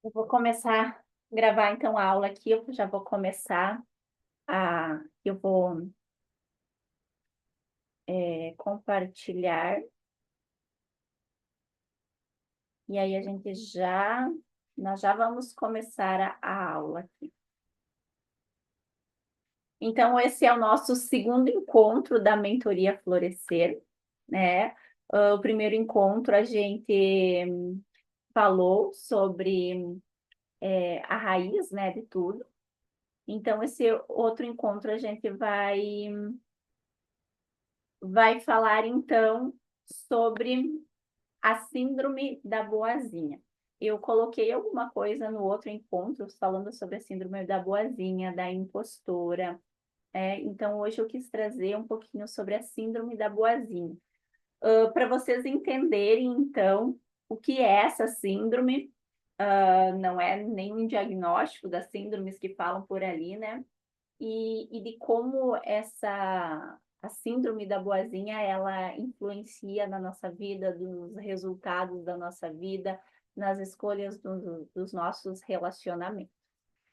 Eu vou começar a gravar então a aula aqui, eu já vou começar eu vou compartilhar, e aí nós já vamos começar a aula aqui. Então esse é o nosso segundo encontro da mentoria Florescer, né. O primeiro encontro a gente falou sobre, a raiz, né, de tudo. Então esse outro encontro a gente vai falar então sobre a síndrome da boazinha. Eu coloquei alguma coisa no outro encontro falando sobre a síndrome da boazinha, da impostora. Então hoje eu quis trazer um pouquinho sobre a síndrome da boazinha. Para vocês entenderem, então, o que é essa síndrome, não é nenhum diagnóstico das síndromes que falam por ali, né? E de como a síndrome da boazinha, ela influencia na nossa vida, dos resultados da nossa vida, nas escolhas dos nossos relacionamentos.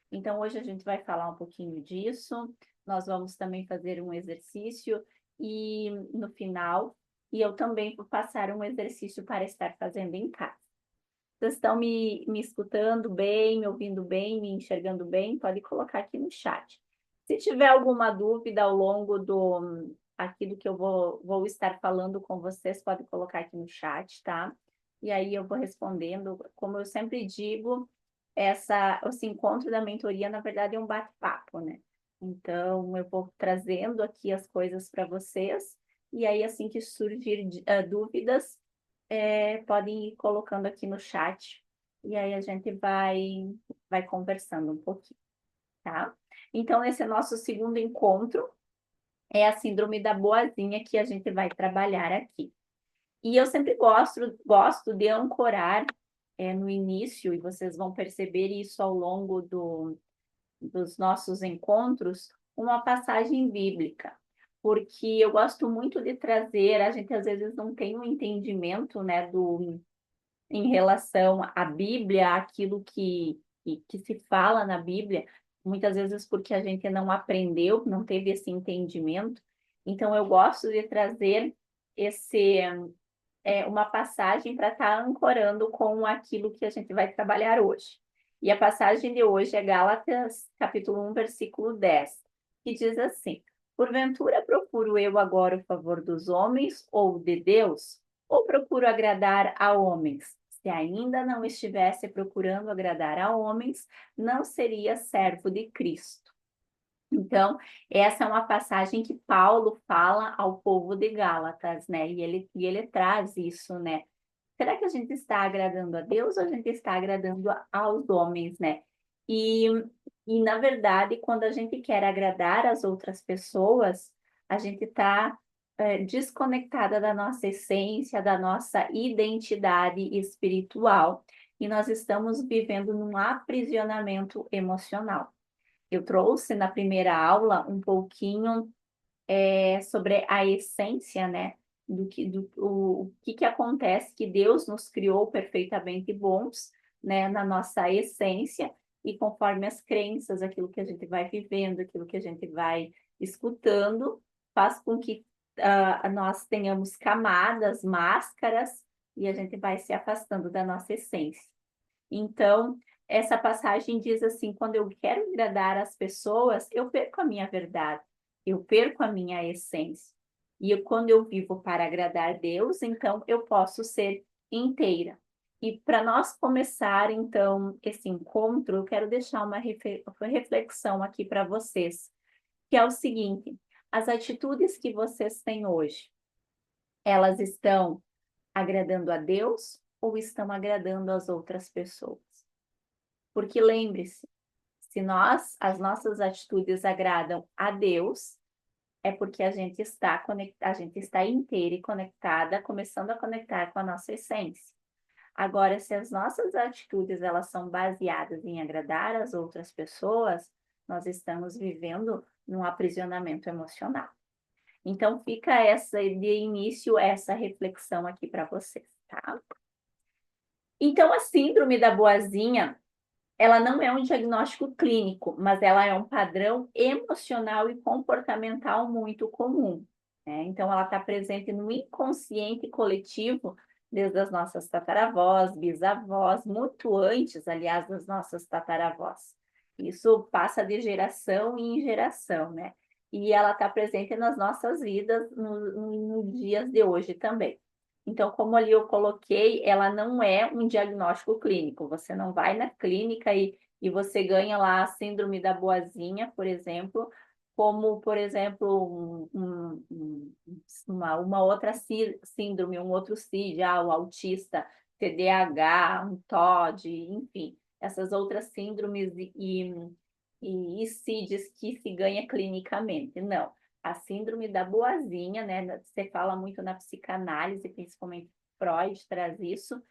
Então, hoje a gente vai falar um pouquinho disso, nós vamos também fazer um exercício e no final, e eu também vou passar um exercício para estar fazendo em casa. Vocês estão me escutando bem, me ouvindo bem, me enxergando bem? Pode colocar aqui no chat. Se tiver alguma dúvida ao longo aqui do que eu vou estar falando com vocês, pode colocar aqui no chat, tá? E aí eu vou respondendo. Como eu sempre digo, esse encontro da mentoria, na verdade, é um bate-papo, né? Então, eu vou trazendo aqui as coisas para vocês, e aí, assim que surgir dúvidas, podem ir colocando aqui no chat, e aí a gente vai conversando um pouquinho, tá? Então, esse é nosso segundo encontro, é a síndrome da boazinha que a gente vai trabalhar aqui. E eu sempre gosto de ancorar no início, e vocês vão perceber isso ao longo dos nossos encontros, uma passagem bíblica, porque eu gosto muito de trazer, a gente às vezes não tem um entendimento, né, em relação à Bíblia, aquilo que se fala na Bíblia, muitas vezes porque a gente não aprendeu, não teve esse entendimento. Então, eu gosto de trazer uma passagem para estar ancorando com aquilo que a gente vai trabalhar hoje. E a passagem de hoje é Gálatas, capítulo 1, versículo 10, que diz assim: Porventura procuro eu agora o favor dos homens ou de Deus? Ou procuro agradar a homens? Se ainda não estivesse procurando agradar a homens, não seria servo de Cristo. Então, essa é uma passagem que Paulo fala ao povo de Gálatas, né? E ele traz isso, né? Será que a gente está agradando a Deus ou a gente está agradando aos homens, né? E, e na verdade, quando a gente quer agradar as outras pessoas, a gente está desconectada da nossa essência, da nossa identidade espiritual, e nós estamos vivendo num aprisionamento emocional. Eu trouxe na primeira aula um pouquinho sobre a essência, né? O que acontece, que Deus nos criou perfeitamente bons, né? Na nossa essência, e conforme as crenças, aquilo que a gente vai vivendo, aquilo que a gente vai escutando, faz com que nós tenhamos camadas, máscaras, e a gente vai se afastando da nossa essência. Então, essa passagem diz assim: quando eu quero agradar as pessoas, eu perco a minha verdade, eu perco a minha essência. E quando eu vivo para agradar Deus, então eu posso ser inteira. E para nós começar, então, esse encontro, eu quero deixar uma reflexão aqui para vocês, que é o seguinte: as atitudes que vocês têm hoje, elas estão agradando a Deus ou estão agradando as outras pessoas? Porque lembre-se, se as nossas atitudes agradam a Deus, é porque a gente está inteira e conectada, começando a conectar com a nossa essência. Agora, se as nossas atitudes elas são baseadas em agradar as outras pessoas, nós estamos vivendo num aprisionamento emocional. Então, fica de início essa reflexão aqui para vocês, tá? Então, a síndrome da boazinha ela não é um diagnóstico clínico, mas ela é um padrão emocional e comportamental muito comum, né? Então, ela está presente no inconsciente coletivo, desde as nossas tataravós, bisavós, muito antes, aliás, das nossas tataravós. Isso passa de geração em geração, né? E ela está presente nas nossas vidas nos dias de hoje também. Então, como ali eu coloquei, ela não é um diagnóstico clínico. Você não vai na clínica e você ganha lá a síndrome da boazinha, por exemplo, como, por exemplo, uma outra síndrome, um outro CID, o autista, TDAH, um TOD, enfim, essas outras síndromes e CIDs que se ganha clinicamente. Não. A síndrome da boazinha, né? Você fala muito na psicanálise, principalmente Freud traz isso,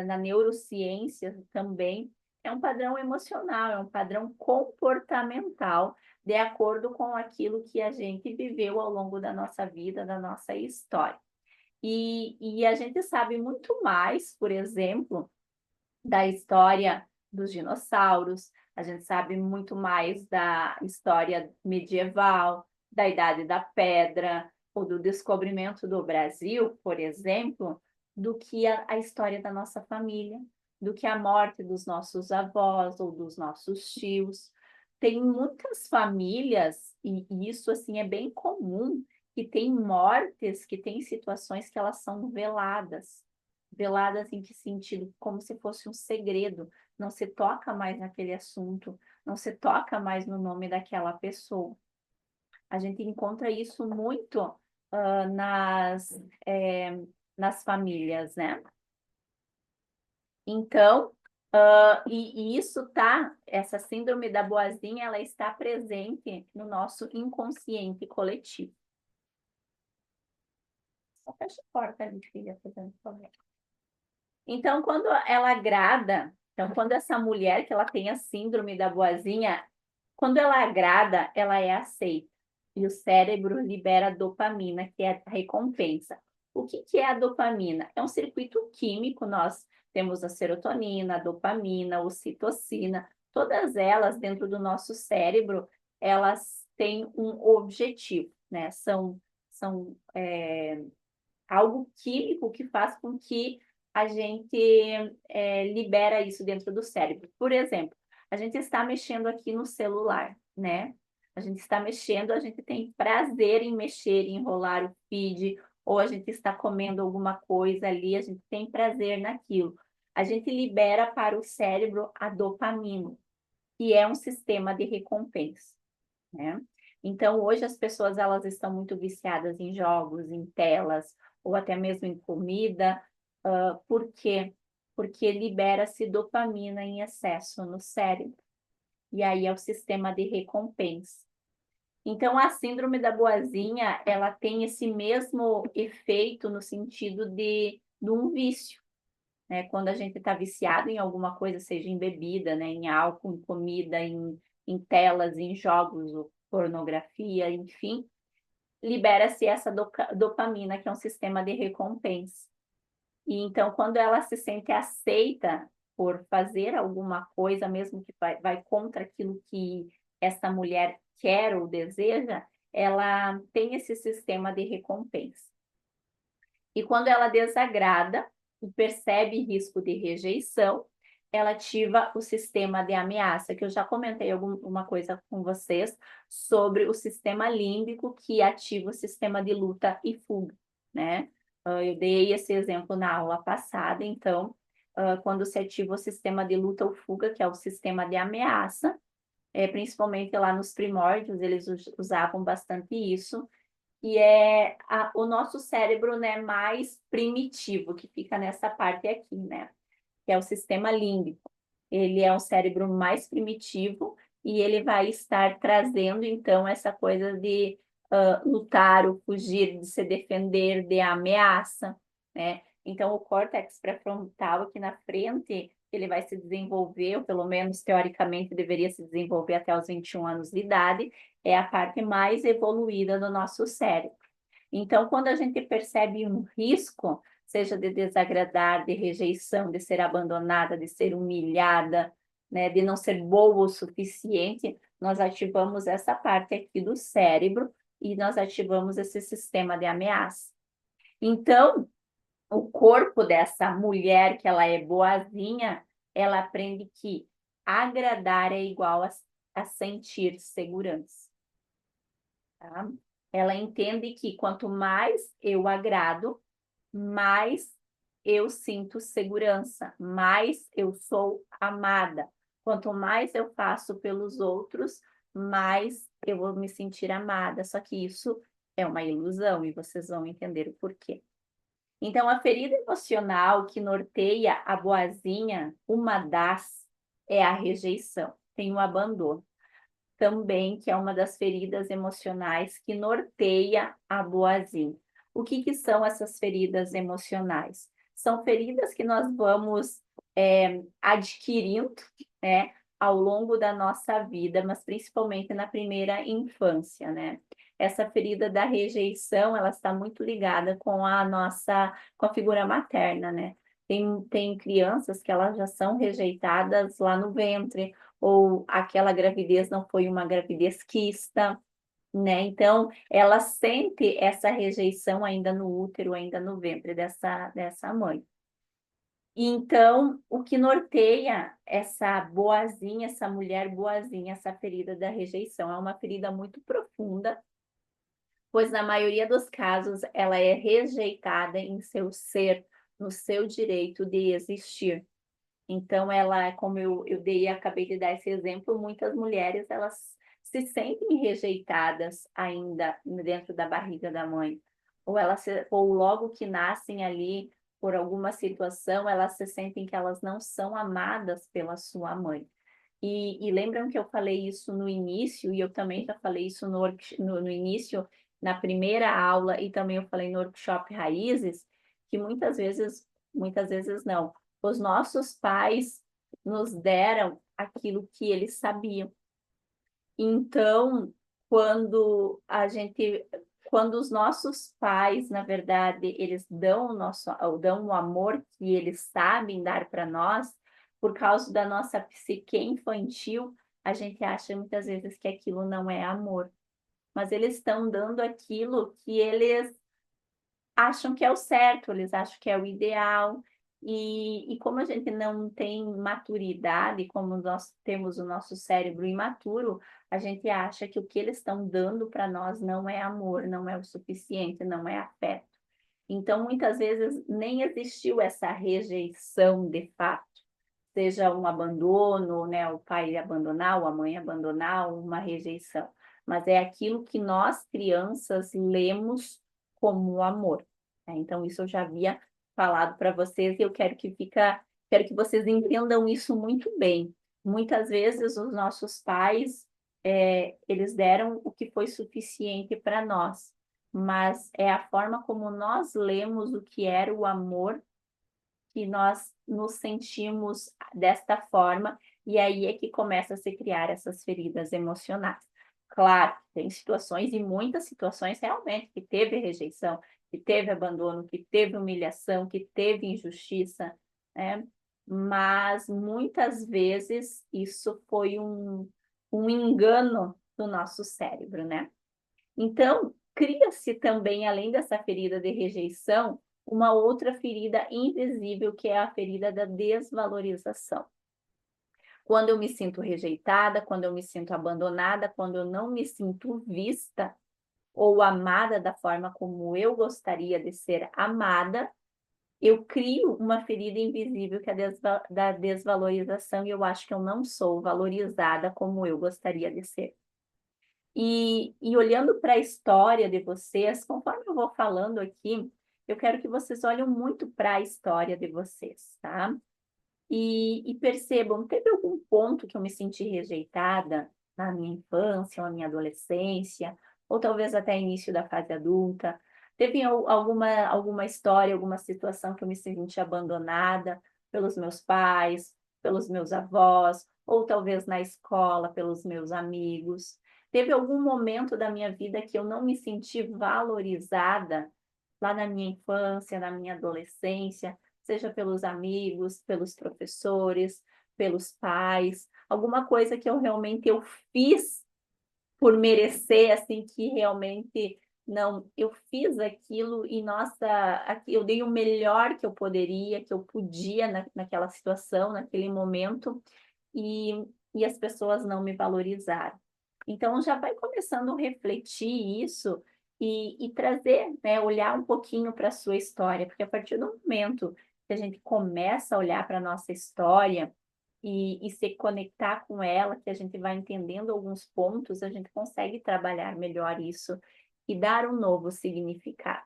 na neurociência também, é um padrão emocional, é um padrão comportamental, de acordo com aquilo que a gente viveu ao longo da nossa vida, da nossa história. E a gente sabe muito mais, por exemplo, da história dos dinossauros, a gente sabe muito mais da história medieval, da Idade da Pedra, ou do descobrimento do Brasil, por exemplo, do que a história da nossa família, do que a morte dos nossos avós ou dos nossos tios. Tem muitas famílias, e isso assim é bem comum, que tem mortes, que tem situações que elas são veladas. Veladas em que sentido? Como se fosse um segredo. Não se toca mais naquele assunto, não se toca mais no nome daquela pessoa. A gente encontra isso muito nas famílias, né? Então, e isso tá, essa síndrome da boazinha, ela está presente no nosso inconsciente coletivo. Só fecha a porta ali, filha, fazendo favor. Então, quando ela agrada, então, quando essa mulher que ela tem a síndrome da boazinha, quando ela agrada, ela é aceita. E o cérebro libera dopamina, que é a recompensa. O que é a dopamina? É um circuito químico, nós temos a serotonina, a dopamina, a ocitocina, todas elas dentro do nosso cérebro, elas têm um objetivo, né? São algo químico que faz com que a gente libera isso dentro do cérebro. Por exemplo, a gente está mexendo aqui no celular, né? A gente está mexendo, a gente tem prazer em mexer, em enrolar o feed, ou a gente está comendo alguma coisa ali, a gente tem prazer naquilo. A gente libera para o cérebro a dopamina, que é um sistema de recompensa, né? Então, hoje as pessoas elas estão muito viciadas em jogos, em telas, ou até mesmo em comida. Por quê? Porque libera-se dopamina em excesso no cérebro. E aí é o sistema de recompensa. Então, a síndrome da boazinha, ela tem esse mesmo efeito no sentido de um vício, né? Quando a gente está viciado em alguma coisa, seja em bebida, né? Em álcool, em comida, em telas, em jogos, ou pornografia, enfim, libera-se essa dopamina, que é um sistema de recompensa. E então, quando ela se sente aceita por fazer alguma coisa, mesmo que vai contra aquilo que essa mulher quer ou deseja, ela tem esse sistema de recompensa. E quando ela desagrada e percebe risco de rejeição, ela ativa o sistema de ameaça, que eu já comentei alguma coisa com vocês sobre o sistema límbico que ativa o sistema de luta e fuga, né? Eu dei esse exemplo na aula passada, então, quando se ativa o sistema de luta ou fuga, que é o sistema de ameaça, principalmente lá nos primórdios, eles usavam bastante isso, e é o nosso cérebro, né, mais primitivo, que fica nessa parte aqui, né? Que é o sistema límbico. Ele é um cérebro mais primitivo e ele vai estar trazendo, então, essa coisa de lutar ou fugir, de se defender, de ameaça, né? Então, o córtex pré-frontal aqui na frente, ele vai se desenvolver, ou pelo menos teoricamente deveria se desenvolver até os 21 anos de idade, é a parte mais evoluída do nosso cérebro. Então, quando a gente percebe um risco, seja de desagradar, de rejeição, de ser abandonada, de ser humilhada, né, de não ser boa o suficiente, nós ativamos essa parte aqui do cérebro e nós ativamos esse sistema de ameaça. Então, o corpo dessa mulher que ela é boazinha, ela aprende que agradar é igual a sentir segurança. Tá? Ela entende que quanto mais eu agrado, mais eu sinto segurança, mais eu sou amada. Quanto mais eu faço pelos outros, mais eu vou me sentir amada. Só que isso é uma ilusão e vocês vão entender o porquê. Então, a ferida emocional que norteia a boazinha, uma das, é a rejeição, tem o abandono. Também, que é uma das feridas emocionais que norteia a boazinha. O que são essas feridas emocionais? São feridas que nós vamos adquirindo, né, ao longo da nossa vida, mas principalmente na primeira infância, né? Essa ferida da rejeição, ela está muito ligada com com a figura materna, né? Tem crianças que elas já são rejeitadas lá no ventre, ou aquela gravidez não foi uma gravidez quista, né? Então, ela sente essa rejeição ainda no útero, ainda no ventre dessa mãe. Então, o que norteia essa boazinha, essa mulher boazinha, essa ferida da rejeição, é uma ferida muito profunda, pois na maioria dos casos ela é rejeitada em seu ser, no seu direito de existir. Então, ela, como eu acabei de dar esse exemplo, muitas mulheres, elas se sentem rejeitadas ainda dentro da barriga da mãe. Ou logo que nascem ali, por alguma situação, elas se sentem que elas não são amadas pela sua mãe. E lembram que eu falei isso no início, e eu também já falei isso no início, na primeira aula, e também eu falei no workshop Raízes, que muitas vezes não, os nossos pais nos deram aquilo que eles sabiam. Então, quando os nossos pais, na verdade, eles dão o amor que eles sabem dar para nós, por causa da nossa psique infantil, a gente acha muitas vezes que aquilo não é amor. Mas eles estão dando aquilo que eles acham que é o certo, eles acham que é o ideal. E como a gente não tem maturidade, como nós temos o nosso cérebro imaturo, a gente acha que o que eles estão dando para nós não é amor, não é o suficiente, não é afeto. Então, muitas vezes, nem existiu essa rejeição de fato, seja um abandono, né, o pai abandonar, ou a mãe abandonar, uma rejeição. Mas é aquilo que nós, crianças, lemos como amor, né? Então, isso eu já havia falado para vocês e eu quero que vocês entendam isso muito bem. Muitas vezes os nossos pais, eles deram o que foi suficiente para nós, mas é a forma como nós lemos o que era o amor que nós nos sentimos desta forma, e aí é que começa a se criar essas feridas emocionais. Claro, tem situações, e muitas situações realmente, que teve rejeição, que teve abandono, que teve humilhação, que teve injustiça, né? Mas muitas vezes isso foi um engano do nosso cérebro, né? Então, cria-se também, além dessa ferida de rejeição, uma outra ferida invisível, que é a ferida da desvalorização. Quando eu me sinto rejeitada, quando eu me sinto abandonada, quando eu não me sinto vista ou amada da forma como eu gostaria de ser amada, eu crio uma ferida invisível, que é da desvalorização, e eu acho que eu não sou valorizada como eu gostaria de ser. E olhando para a história de vocês, conforme eu vou falando aqui, eu quero que vocês olhem muito para a história de vocês, tá? E percebam, teve algum ponto que eu me senti rejeitada na minha infância ou na minha adolescência, ou talvez até início da fase adulta? Teve alguma história, alguma situação que eu me senti abandonada pelos meus pais, pelos meus avós, ou talvez na escola, pelos meus amigos? Teve algum momento da minha vida que eu não me senti valorizada lá na minha infância, na minha adolescência, seja pelos amigos, pelos professores, pelos pais, alguma coisa que eu realmente eu fiz por merecer, assim, que realmente não, eu fiz aquilo e nossa, aqui eu dei o melhor que eu poderia, que eu podia naquela situação, naquele momento, e e as pessoas não me valorizaram. Então já vai começando a refletir isso e trazer, né, olhar um pouquinho para a sua história, porque a partir do momento que a gente começa a olhar para a nossa história e se conectar com ela, que a gente vai entendendo alguns pontos, a gente consegue trabalhar melhor isso e dar um novo significado.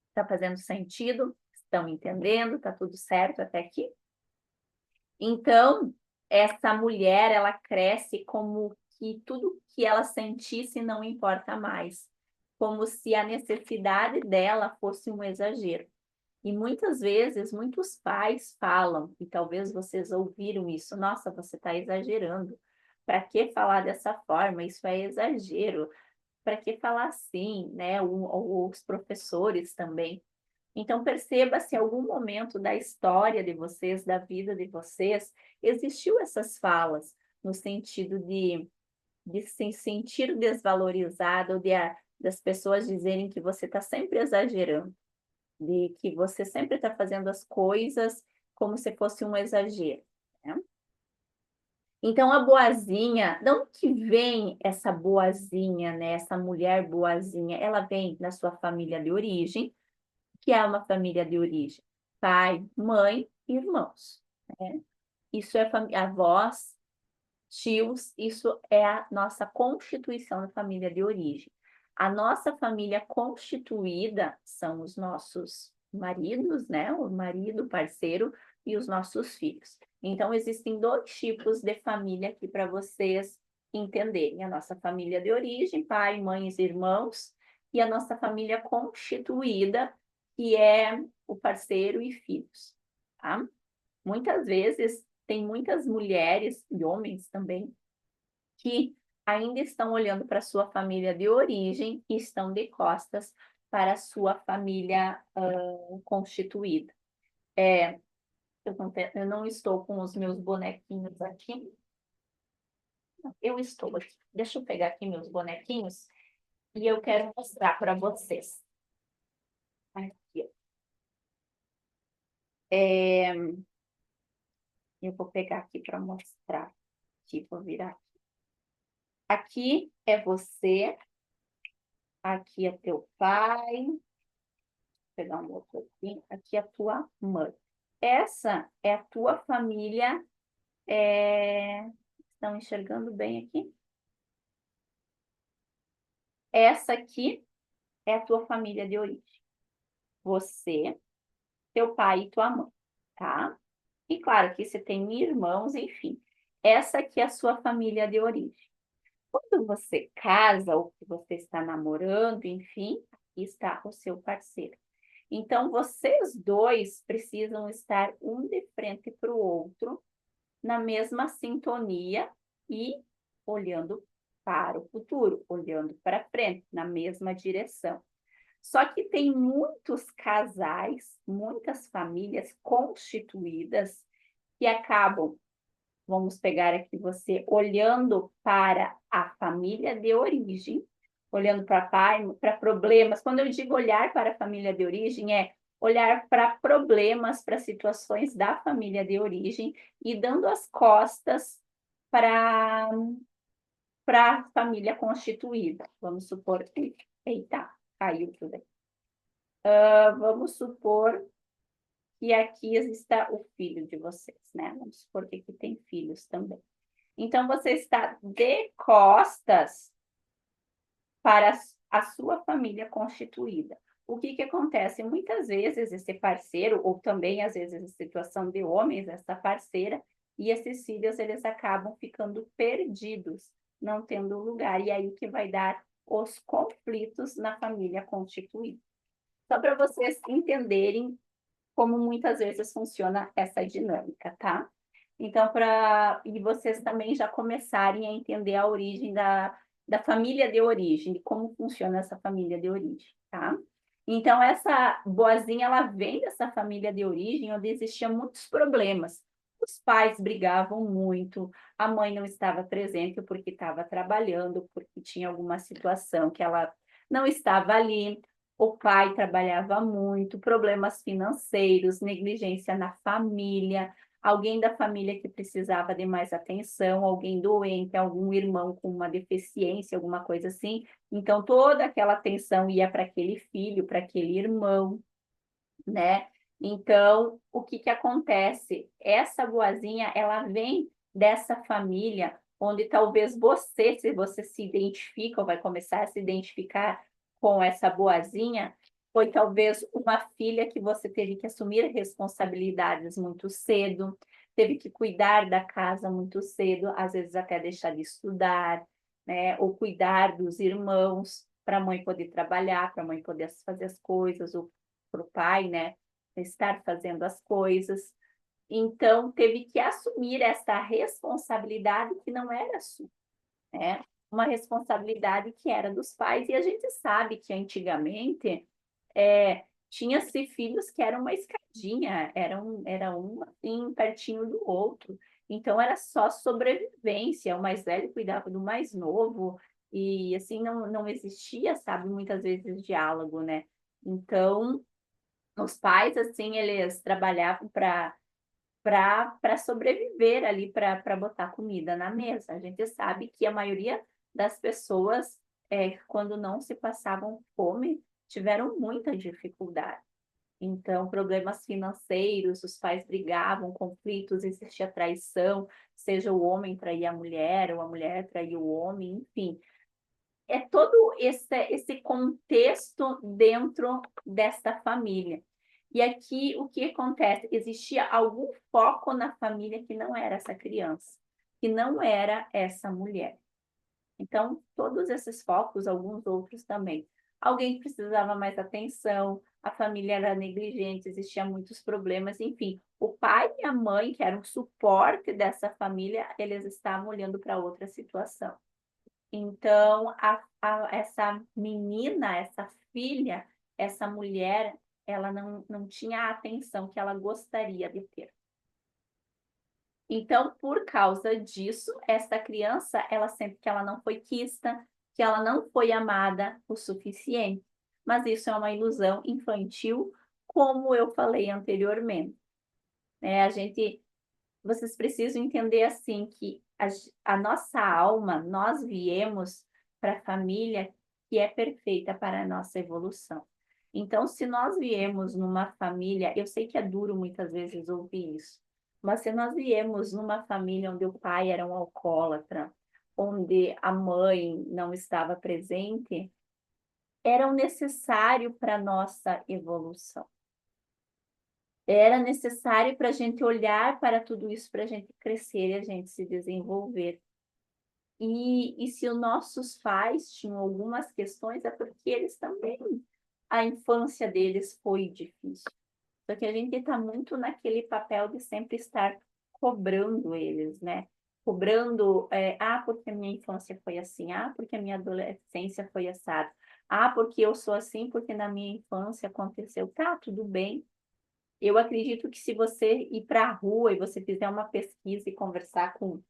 Está fazendo sentido? Estão entendendo? Está tudo certo até aqui? Então, essa mulher, ela cresce como que tudo que ela sentisse não importa mais, como se a necessidade dela fosse um exagero. E muitas vezes, muitos pais falam, e talvez vocês ouviram isso: "Nossa, você está exagerando. Para que falar dessa forma? Isso é exagero. Para que falar assim?", né, ou os professores também. Então perceba se em algum momento da história de vocês, da vida de vocês, existiu essas falas, no sentido de se sentir desvalorizado, ou das pessoas dizerem que você está sempre exagerando, de que você sempre está fazendo as coisas como se fosse um exagero, né. Então a boazinha, de onde que vem essa boazinha, né, essa mulher boazinha? Ela vem da sua família de origem, que é uma família de origem: pai, mãe, irmãos, né. Isso é avós, tios, isso é a nossa constituição da família de origem. A nossa família constituída são os nossos maridos, né, o marido, parceiro e os nossos filhos. Então existem 2 tipos de família aqui para vocês entenderem: a nossa família de origem, pai, mães, irmãos, e a nossa família constituída, que é o parceiro e filhos, tá? Muitas vezes tem muitas mulheres e homens também que ainda estão olhando para a sua família de origem e estão de costas para a sua família, constituída. Eu não estou com os meus bonequinhos aqui. Não, eu estou aqui. Deixa eu pegar aqui meus bonequinhos e eu quero mostrar para vocês. Aqui, ó. Eu vou pegar aqui para mostrar. Aqui, vou virar. Aqui é você, aqui é teu pai, vou pegar um outro aqui é a tua mãe. Essa é a tua família, estão enxergando bem aqui? Essa aqui é a tua família de origem. Você, teu pai e tua mãe, tá? E claro que você tem irmãos, enfim. Essa aqui é a sua família de origem. Quando você casa ou que você está namorando, enfim, aqui está o seu parceiro. Então, vocês 2 precisam estar um de frente para o outro, na mesma sintonia e olhando para o futuro, olhando para frente, na mesma direção. Só que tem muitos casais, muitas famílias constituídas que acabam, vamos pegar aqui você olhando para a família de origem, olhando para pai, para problemas. Quando eu digo olhar para a família de origem, é olhar para problemas, para situações da família de origem e dando as costas para a família constituída. Vamos supor que, eita, caiu tudo aí. Vamos supor que aqui está o filho de vocês, né? Vamos supor que aqui tem filhos também. Então, você está de costas para a sua família constituída. O que que acontece? Muitas vezes esse parceiro, ou também às vezes a situação de homens, essa parceira, e esses filhos, eles acabam ficando perdidos, não tendo lugar, e aí que vai dar os conflitos na família constituída. Só para vocês entenderem como muitas vezes funciona essa dinâmica, tá? Então, e vocês também já começarem a entender a origem da família de origem, de como funciona essa família de origem, tá? Então, essa boazinha, ela vem dessa família de origem onde existiam muitos problemas. Os pais brigavam muito, a mãe não estava presente porque estava trabalhando, porque tinha alguma situação que ela não estava ali. O pai trabalhava muito, problemas financeiros, negligência na família, alguém da família que precisava de mais atenção, alguém doente, algum irmão com uma deficiência, alguma coisa assim. Então, toda aquela atenção ia para aquele filho, para aquele irmão, né? Então, o que que acontece? Essa boazinha, ela vem dessa família onde talvez você, se você se identifica ou vai começar a se identificar com essa boazinha, foi talvez uma filha que você teve que assumir responsabilidades muito cedo, teve que cuidar da casa muito cedo, às vezes até deixar de estudar, né? Ou cuidar dos irmãos para a mãe poder trabalhar, para a mãe poder fazer as coisas, ou para o pai, né? Estar fazendo as coisas. Então, teve que assumir essa responsabilidade que não era sua, né? Uma responsabilidade que era dos pais. E a gente sabe que antigamente tinha-se filhos que eram uma escadinha, era um assim, pertinho do outro. Então, era só sobrevivência. O mais velho cuidava do mais novo. E assim, não existia, sabe, muitas vezes diálogo, né? Então, os pais, assim, eles trabalhavam para sobreviver ali, para botar comida na mesa. A gente sabe que a maioria das pessoas, quando não se passavam fome, tiveram muita dificuldade. Então, problemas financeiros, os pais brigavam, conflitos, existia traição, seja o homem trair a mulher, ou a mulher trair o homem, enfim. É todo esse contexto dentro desta família. E aqui o que acontece? Existia algum foco na família que não era essa criança, que não era essa mulher. Então, todos esses focos, alguns outros também. Alguém que precisava mais atenção, a família era negligente, existiam muitos problemas, enfim. O pai e a mãe, que eram o suporte dessa família, eles estavam olhando para outra situação. Então, essa menina, essa filha, essa mulher, ela não tinha a atenção que ela gostaria de ter. Então, por causa disso, essa criança, ela sente que ela não foi quista, que ela não foi amada o suficiente. Mas isso é uma ilusão infantil, como eu falei anteriormente. Vocês precisam entender assim que a nossa alma, nós viemos para a família que é perfeita para a nossa evolução. Então, se nós viemos numa família, eu sei que é duro muitas vezes ouvir isso, mas se nós viemos numa família onde o pai era um alcoólatra, onde a mãe não estava presente, era o necessário para a nossa evolução. Era necessário para a gente olhar para tudo isso, para a gente crescer e a gente se desenvolver. E se os nossos pais tinham algumas questões, é porque eles também, a infância deles foi difícil. Só que a gente está muito naquele papel de sempre estar cobrando eles, né? Cobrando, porque a minha infância foi assim, porque a minha adolescência foi assado, porque eu sou assim, porque na minha infância aconteceu. Tá, tudo bem. Eu acredito que se você ir para a rua e você fizer uma pesquisa e conversar com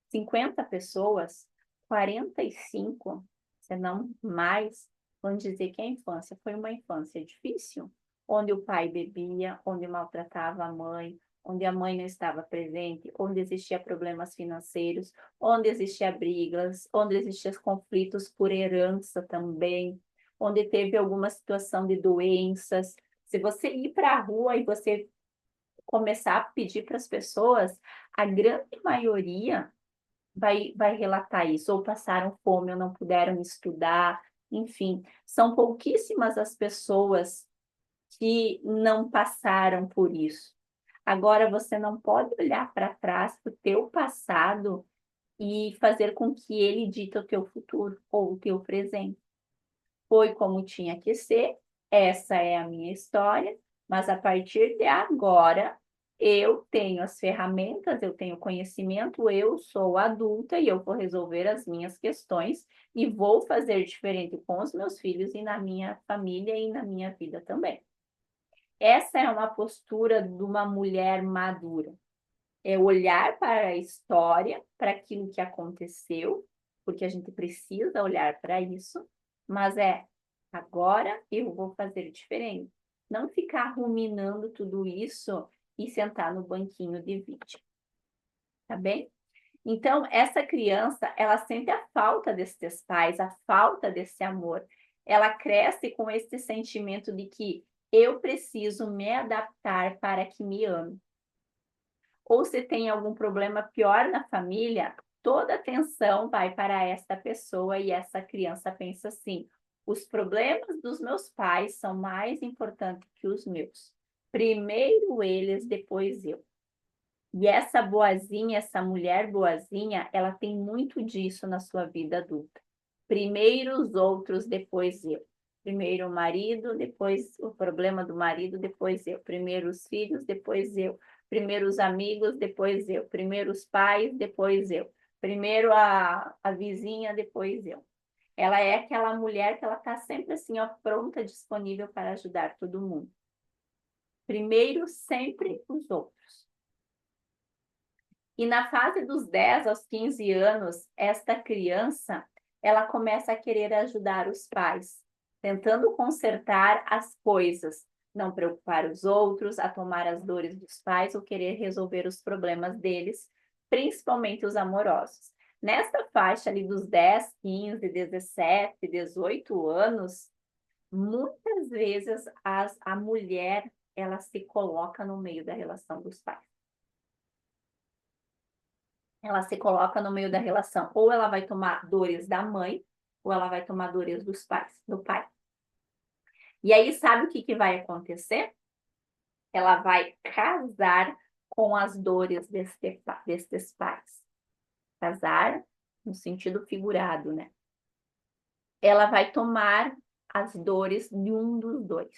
50 pessoas, 45, se não mais, vão dizer que a infância foi uma infância difícil, onde o pai bebia, onde maltratava a mãe, onde a mãe não estava presente, onde existia problemas financeiros, onde existia brigas, onde existiam conflitos por herança também, onde teve alguma situação de doenças. Se você ir para a rua e você começar a pedir para as pessoas, a grande maioria vai relatar isso, ou passaram fome, ou não puderam estudar, enfim, são pouquíssimas as pessoas que não passaram por isso. Agora, você não pode olhar para trás, para o teu passado, e fazer com que ele dite o teu futuro ou o teu presente. Foi como tinha que ser, essa é a minha história, mas a partir de agora eu tenho as ferramentas, eu tenho conhecimento, eu sou adulta e eu vou resolver as minhas questões e vou fazer diferente com os meus filhos e na minha família e na minha vida também. Essa é uma postura de uma mulher madura. É olhar para a história, para aquilo que aconteceu, porque a gente precisa olhar para isso, mas agora eu vou fazer diferente. Não ficar ruminando tudo isso e sentar no banquinho de vítima. Tá bem? Então, essa criança, ela sente a falta desses pais, a falta desse amor. Ela cresce com esse sentimento de que eu preciso me adaptar para que me ame. Ou se tem algum problema pior na família, toda a atenção vai para esta pessoa e essa criança pensa assim: os problemas dos meus pais são mais importantes que os meus. Primeiro eles, depois eu. E essa boazinha, essa mulher boazinha, ela tem muito disso na sua vida adulta. Primeiro os outros, depois eu. Primeiro o marido, depois o problema do marido, depois eu. Primeiro os filhos, depois eu. Primeiro os amigos, depois eu. Primeiro os pais, depois eu. Primeiro a vizinha, depois eu. Ela é aquela mulher que ela está sempre assim, ó, pronta, disponível para ajudar todo mundo. Primeiro sempre os outros. E na fase dos 10 aos 15 anos, esta criança, ela começa a querer ajudar os pais, tentando consertar as coisas, não preocupar os outros, a tomar as dores dos pais ou querer resolver os problemas deles, principalmente os amorosos. Nesta faixa ali dos 10, 15, 17, 18 anos, muitas vezes a mulher, ela se coloca no meio da relação dos pais. Ela se coloca no meio da relação. Ou ela vai tomar dores da mãe, ou ela vai tomar dores dos pais, do pai. E aí, sabe o que vai acontecer? Ela vai casar com as dores destes pais. Casar no sentido figurado, né? Ela vai tomar as dores de um dos dois.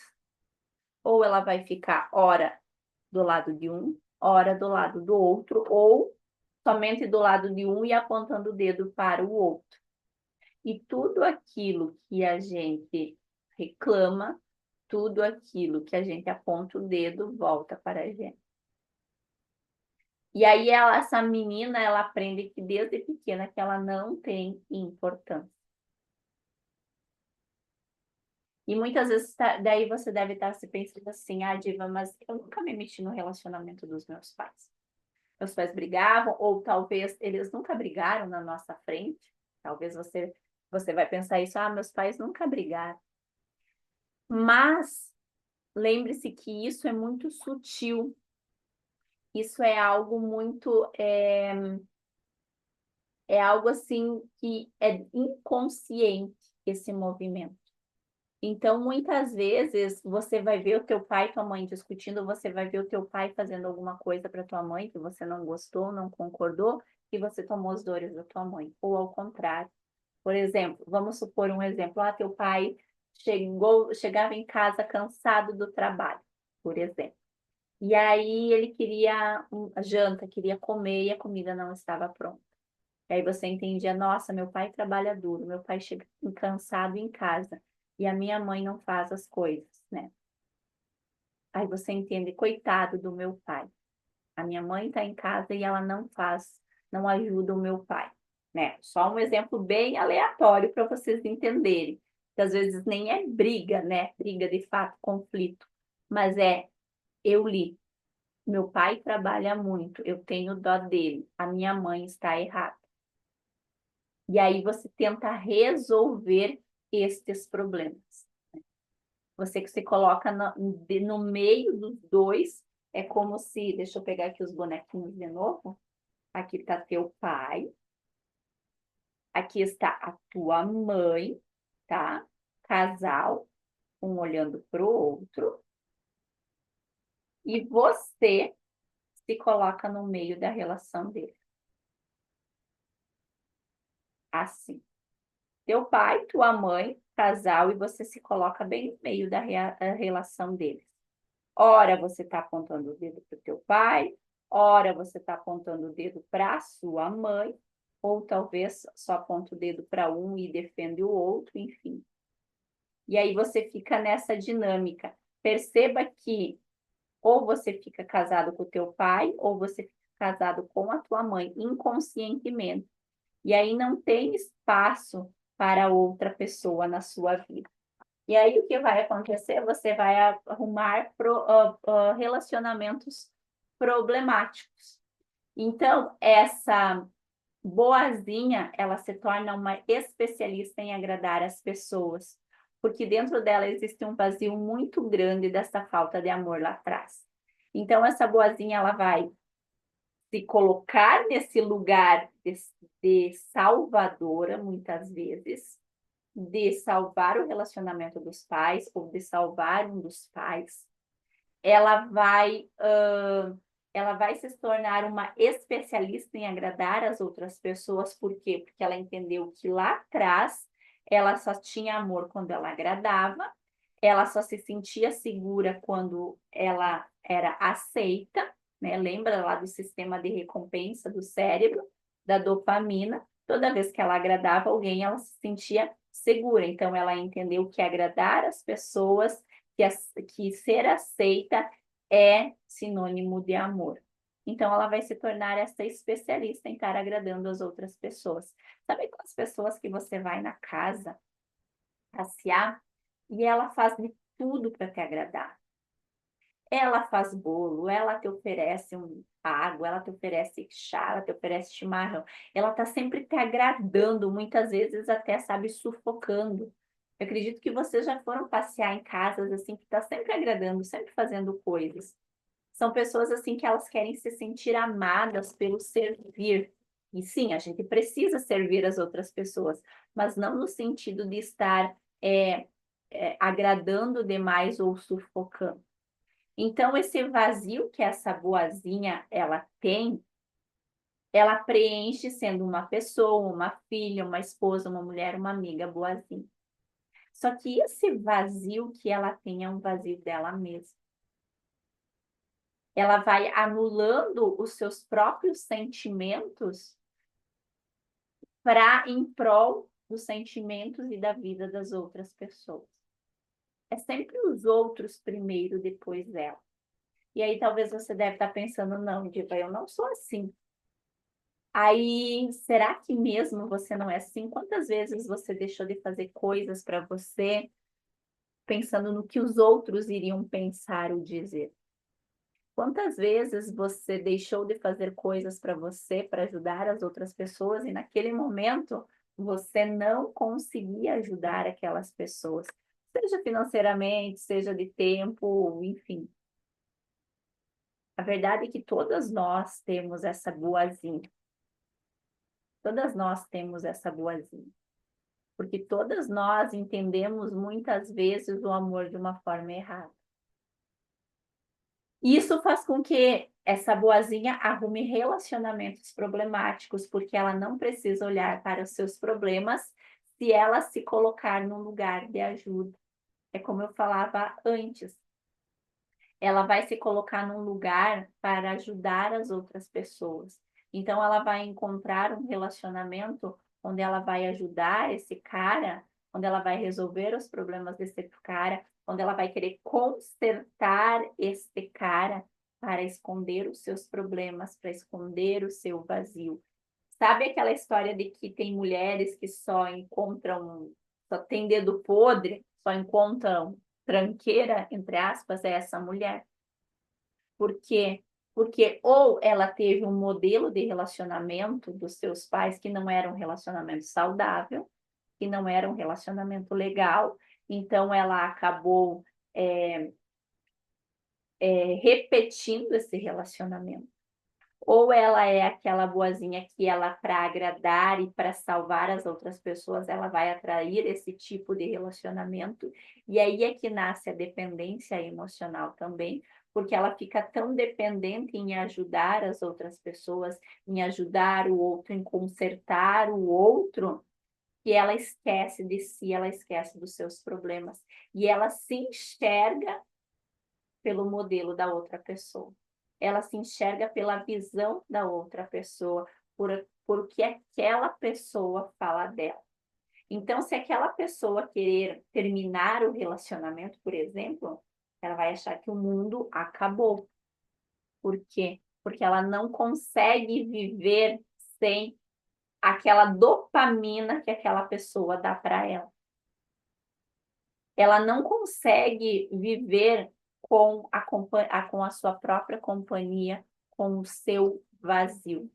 Ou ela vai ficar ora do lado de um, ora do lado do outro, ou somente do lado de um e apontando o dedo para o outro. E tudo aquilo que a gente reclama, tudo aquilo que a gente aponta o dedo, volta para a gente. E aí essa menina, ela aprende que desde pequena que ela não tem importância. E muitas vezes, daí você deve estar se pensando assim, Diva, mas eu nunca me meti no relacionamento dos meus pais. Meus pais brigavam, ou talvez eles nunca brigaram na nossa frente. Talvez você vai pensar isso, meus pais nunca brigaram. Mas lembre-se que isso é muito sutil. Isso é algo muito... É algo assim que é inconsciente, esse movimento. Então, muitas vezes, você vai ver o teu pai e tua mãe discutindo, você vai ver o teu pai fazendo alguma coisa para tua mãe que você não gostou, não concordou, e você tomou as dores da tua mãe. Ou ao contrário. Por exemplo, vamos supor um exemplo. Teu pai chegava em casa cansado do trabalho, por exemplo. E aí ele queria a janta, queria comer e a comida não estava pronta. E aí você entendia, nossa, meu pai trabalha duro, meu pai chega cansado em casa e a minha mãe não faz as coisas, né? Aí você entende, coitado do meu pai. A minha mãe está em casa e ela não faz, não ajuda o meu pai, né? Só um exemplo bem aleatório para vocês entenderem. Que às vezes nem é briga, né? Briga de fato, conflito. Mas eu li. Meu pai trabalha muito, eu tenho dó dele. A minha mãe está errada. E aí você tenta resolver estes problemas. Você que se coloca no meio dos dois, é como se... Deixa eu pegar aqui os bonequinhos de novo. Aqui está teu pai. Aqui está a tua mãe, tá? Casal, um olhando para o outro. E você se coloca no meio da relação dele. Assim. Teu pai, tua mãe, casal, e você se coloca bem no meio da relação deles. Ora você está apontando o dedo para o teu pai, ora você está apontando o dedo para a sua mãe, ou talvez só aponta o dedo para um e defende o outro, enfim. E aí você fica nessa dinâmica. Perceba que ou você fica casado com o teu pai, ou você fica casado com a tua mãe, inconscientemente. E aí não tem espaço para outra pessoa na sua vida. E aí o que vai acontecer? Você vai arrumar relacionamentos problemáticos. Então, essa boazinha, ela se torna uma especialista em agradar as pessoas, porque dentro dela existe um vazio muito grande dessa falta de amor lá atrás. Então, essa boazinha, ela vai se colocar nesse lugar de salvadora, muitas vezes, de salvar o relacionamento dos pais ou de salvar um dos pais. Ela vai se tornar uma especialista em agradar as outras pessoas. Por quê? Porque ela entendeu que lá atrás ela só tinha amor quando ela agradava, ela só se sentia segura quando ela era aceita, né? Lembra lá do sistema de recompensa do cérebro, da dopamina? Toda vez que ela agradava alguém, ela se sentia segura. Então, ela entendeu que agradar as pessoas, que ser aceita é sinônimo de amor. Então, ela vai se tornar essa especialista em estar agradando as outras pessoas. Sabe aquelas pessoas que você vai na casa passear e ela faz de tudo para te agradar? Ela faz bolo, ela te oferece água, ela te oferece chá, ela te oferece chimarrão. Ela está sempre te agradando, muitas vezes até, sabe, sufocando. Eu acredito que vocês já foram passear em casas assim, que está sempre agradando, sempre fazendo coisas. São pessoas assim que elas querem se sentir amadas pelo servir. E sim, a gente precisa servir as outras pessoas, mas não no sentido de estar agradando demais ou sufocando. Então, esse vazio que essa boazinha ela tem, ela preenche sendo uma pessoa, uma filha, uma esposa, uma mulher, uma amiga boazinha. Só que esse vazio que ela tem é um vazio dela mesma. Ela vai anulando os seus próprios sentimentos em prol dos sentimentos e da vida das outras pessoas. É sempre os outros primeiro, depois ela. E aí talvez você deve estar pensando, não, Diva, eu não sou assim. Aí, será que mesmo você não é assim? Quantas vezes você deixou de fazer coisas para você pensando no que os outros iriam pensar ou dizer? Quantas vezes você deixou de fazer coisas para você, para ajudar as outras pessoas, e naquele momento você não conseguia ajudar aquelas pessoas, seja financeiramente, seja de tempo, enfim. A verdade é que todas nós temos essa boazinha. Todas nós temos essa boazinha. Porque todas nós entendemos muitas vezes o amor de uma forma errada. Isso faz com que essa boazinha arrume relacionamentos problemáticos, porque ela não precisa olhar para os seus problemas se ela se colocar num lugar de ajuda. É como eu falava antes. Ela vai se colocar num lugar para ajudar as outras pessoas. Então, ela vai encontrar um relacionamento onde ela vai ajudar esse cara, onde ela vai resolver os problemas desse cara, onde ela vai querer consertar este cara para esconder os seus problemas, para esconder o seu vazio. Sabe aquela história de que tem mulheres que só tem dedo podre, só encontram tranqueira, entre aspas, é essa mulher? Por quê? Porque ou ela teve um modelo de relacionamento dos seus pais que não era um relacionamento saudável, que não era um relacionamento legal, então ela acabou repetindo esse relacionamento. Ou ela é aquela boazinha que ela, para agradar e para salvar as outras pessoas, ela vai atrair esse tipo de relacionamento. E aí é que nasce a dependência emocional também, porque ela fica tão dependente em ajudar as outras pessoas, em ajudar o outro, em consertar o outro, que ela esquece de si, ela esquece dos seus problemas. E ela se enxerga pelo modelo da outra pessoa. Ela se enxerga pela visão da outra pessoa, por o que aquela pessoa fala dela. Então, se aquela pessoa querer terminar o relacionamento, por exemplo, ela vai achar que o mundo acabou. Por quê? Porque ela não consegue viver sem aquela dopamina que aquela pessoa dá para ela. Ela não consegue viver com a sua própria companhia, com o seu vazio.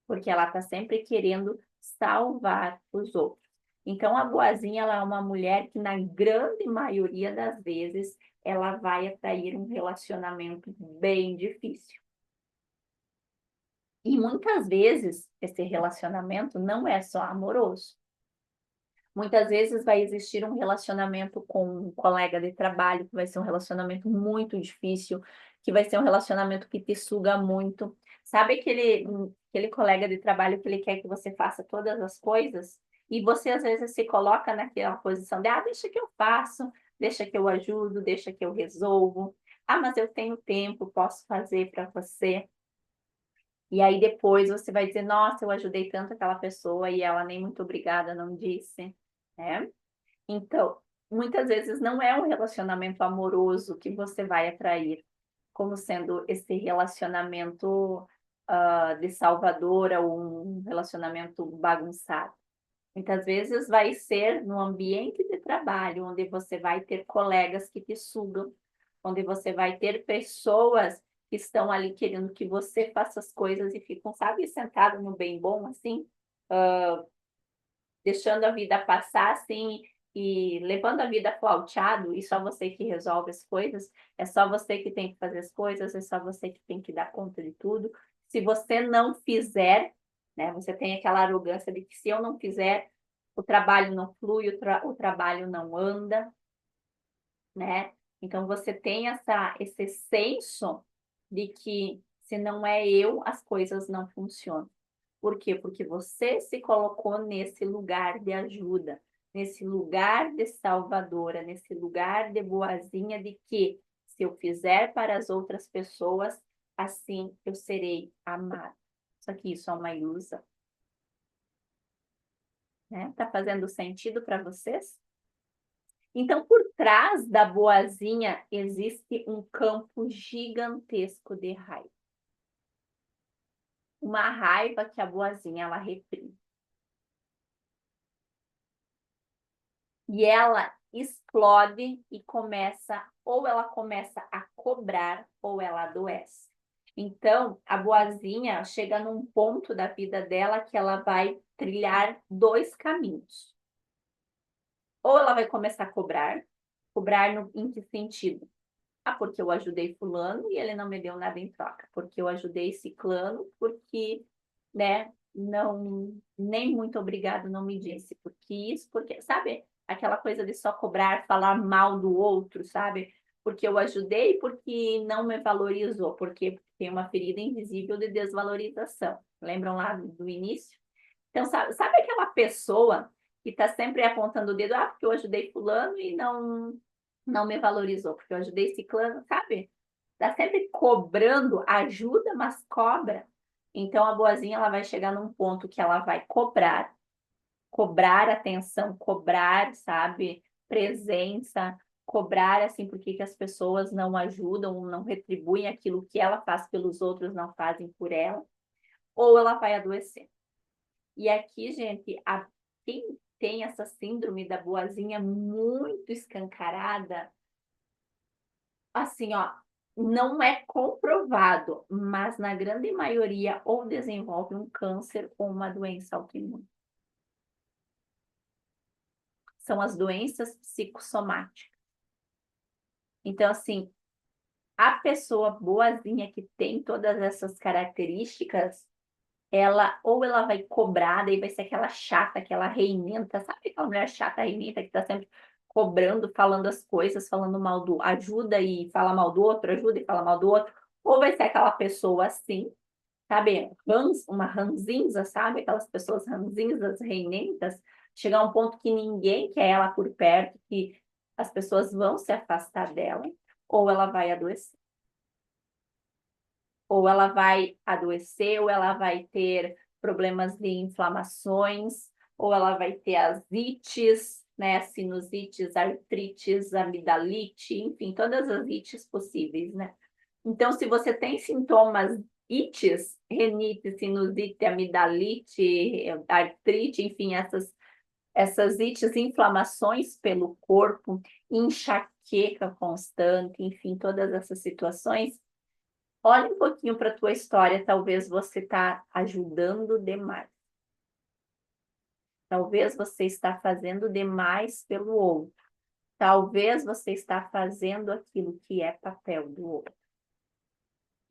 Porque ela está sempre querendo salvar os outros. Então, a boazinha, ela é uma mulher que, na grande maioria das vezes, ela vai atrair um relacionamento bem difícil. E muitas vezes, esse relacionamento não é só amoroso. Muitas vezes vai existir um relacionamento com um colega de trabalho, que vai ser um relacionamento muito difícil, que vai ser um relacionamento que te suga muito. Sabe aquele colega de trabalho que ele quer que você faça todas as coisas? E você, às vezes, se coloca naquela posição de, deixa que eu faço, deixa que eu ajudo, deixa que eu resolvo. Mas eu tenho tempo, posso fazer para você. E aí depois você vai dizer, nossa, eu ajudei tanto aquela pessoa e ela nem muito obrigada não disse, né? Então, muitas vezes não é um relacionamento amoroso que você vai atrair como sendo esse relacionamento de salvadora ou um relacionamento bagunçado. Muitas vezes vai ser no ambiente de trabalho, onde você vai ter colegas que te sugam, onde você vai ter pessoas que estão ali querendo que você faça as coisas e ficam, sabe, sentado no bem bom, assim, deixando a vida passar, assim, e levando a vida flauteado, e só você que resolve as coisas, é só você que tem que fazer as coisas, é só você que tem que dar conta de tudo. Se você não fizer, né, você tem aquela arrogância de que se eu não fizer, o trabalho não flui, o trabalho não anda, né? Então você tem esse senso de que se não é eu, as coisas não funcionam. Por quê? Porque você se colocou nesse lugar de ajuda, nesse lugar de salvadora, nesse lugar de boazinha de que se eu fizer para as outras pessoas, assim eu serei amada. Só que isso é uma ilusão, né? Tá fazendo sentido para vocês? Então, por trás da boazinha existe um campo gigantesco de raiva. Uma raiva que a boazinha ela reprime. E ela explode e ou ela começa a cobrar, ou ela adoece. Então, a boazinha chega num ponto da vida dela que ela vai trilhar dois caminhos. Ou ela vai começar a cobrar em que sentido? Porque eu ajudei fulano e ele não me deu nada em troca. Porque eu ajudei ciclano, porque, né, não, nem muito obrigado não me disse. Porque isso, porque, sabe? Aquela coisa de só cobrar, falar mal do outro, sabe? Porque eu ajudei, porque não me valorizou, porque tem uma ferida invisível de desvalorização. Lembram lá do início? Então, sabe aquela pessoa que está sempre apontando o dedo, porque eu ajudei fulano e não me valorizou, porque eu ajudei ciclano, sabe? Está sempre cobrando ajuda, mas cobra. Então, a boazinha ela vai chegar num ponto que ela vai cobrar atenção, cobrar, sabe, presença, cobrar, assim, por que as pessoas não ajudam, não retribuem aquilo que ela faz pelos outros, não fazem por ela, ou ela vai adoecer. E aqui, gente, quem tem essa síndrome da boazinha muito escancarada, assim, ó, não é comprovado, mas na grande maioria ou desenvolve um câncer ou uma doença autoimune. São as doenças psicossomáticas. Então, assim, a pessoa boazinha que tem todas essas características, ela vai cobrar, daí vai ser aquela chata, aquela reinenta, sabe aquela mulher chata, reinenta, que tá sempre cobrando, falando as coisas, falando mal do ajuda e fala mal do outro, ajuda e fala mal do outro, ou vai ser aquela pessoa assim, sabe, uma ranzinza, sabe, aquelas pessoas ranzinzas, reinentas, chegar a um ponto que ninguém quer ela por perto, que as pessoas vão se afastar dela, ou ela vai adoecer. Ou ela vai adoecer, ou ela vai ter problemas de inflamações, ou ela vai ter as ites, né? Sinusites, artrites, amidalite, enfim, todas as ites possíveis, né? Então, se você tem sintomas ites, renite, sinusite, amidalite, artrite, enfim, essas ites, inflamações pelo corpo, enxaqueca constante, enfim, todas essas situações, olha um pouquinho para a tua história, talvez você está ajudando demais. Talvez você está fazendo demais pelo outro. Talvez você está fazendo aquilo que é papel do outro.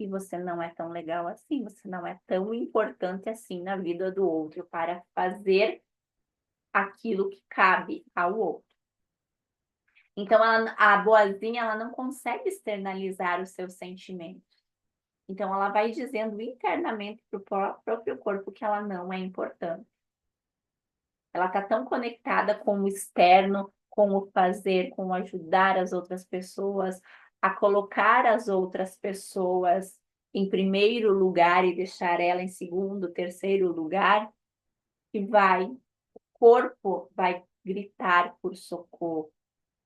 E você não é tão legal assim, você não é tão importante assim na vida do outro para fazer aquilo que cabe ao outro. Então, a boazinha, ela não consegue externalizar os seus sentimentos. Então, ela vai dizendo internamente para o próprio corpo que ela não é importante. Ela está tão conectada com o externo, com o fazer, com o ajudar as outras pessoas, a colocar as outras pessoas em primeiro lugar e deixar ela em segundo, terceiro lugar, que o corpo vai gritar por socorro.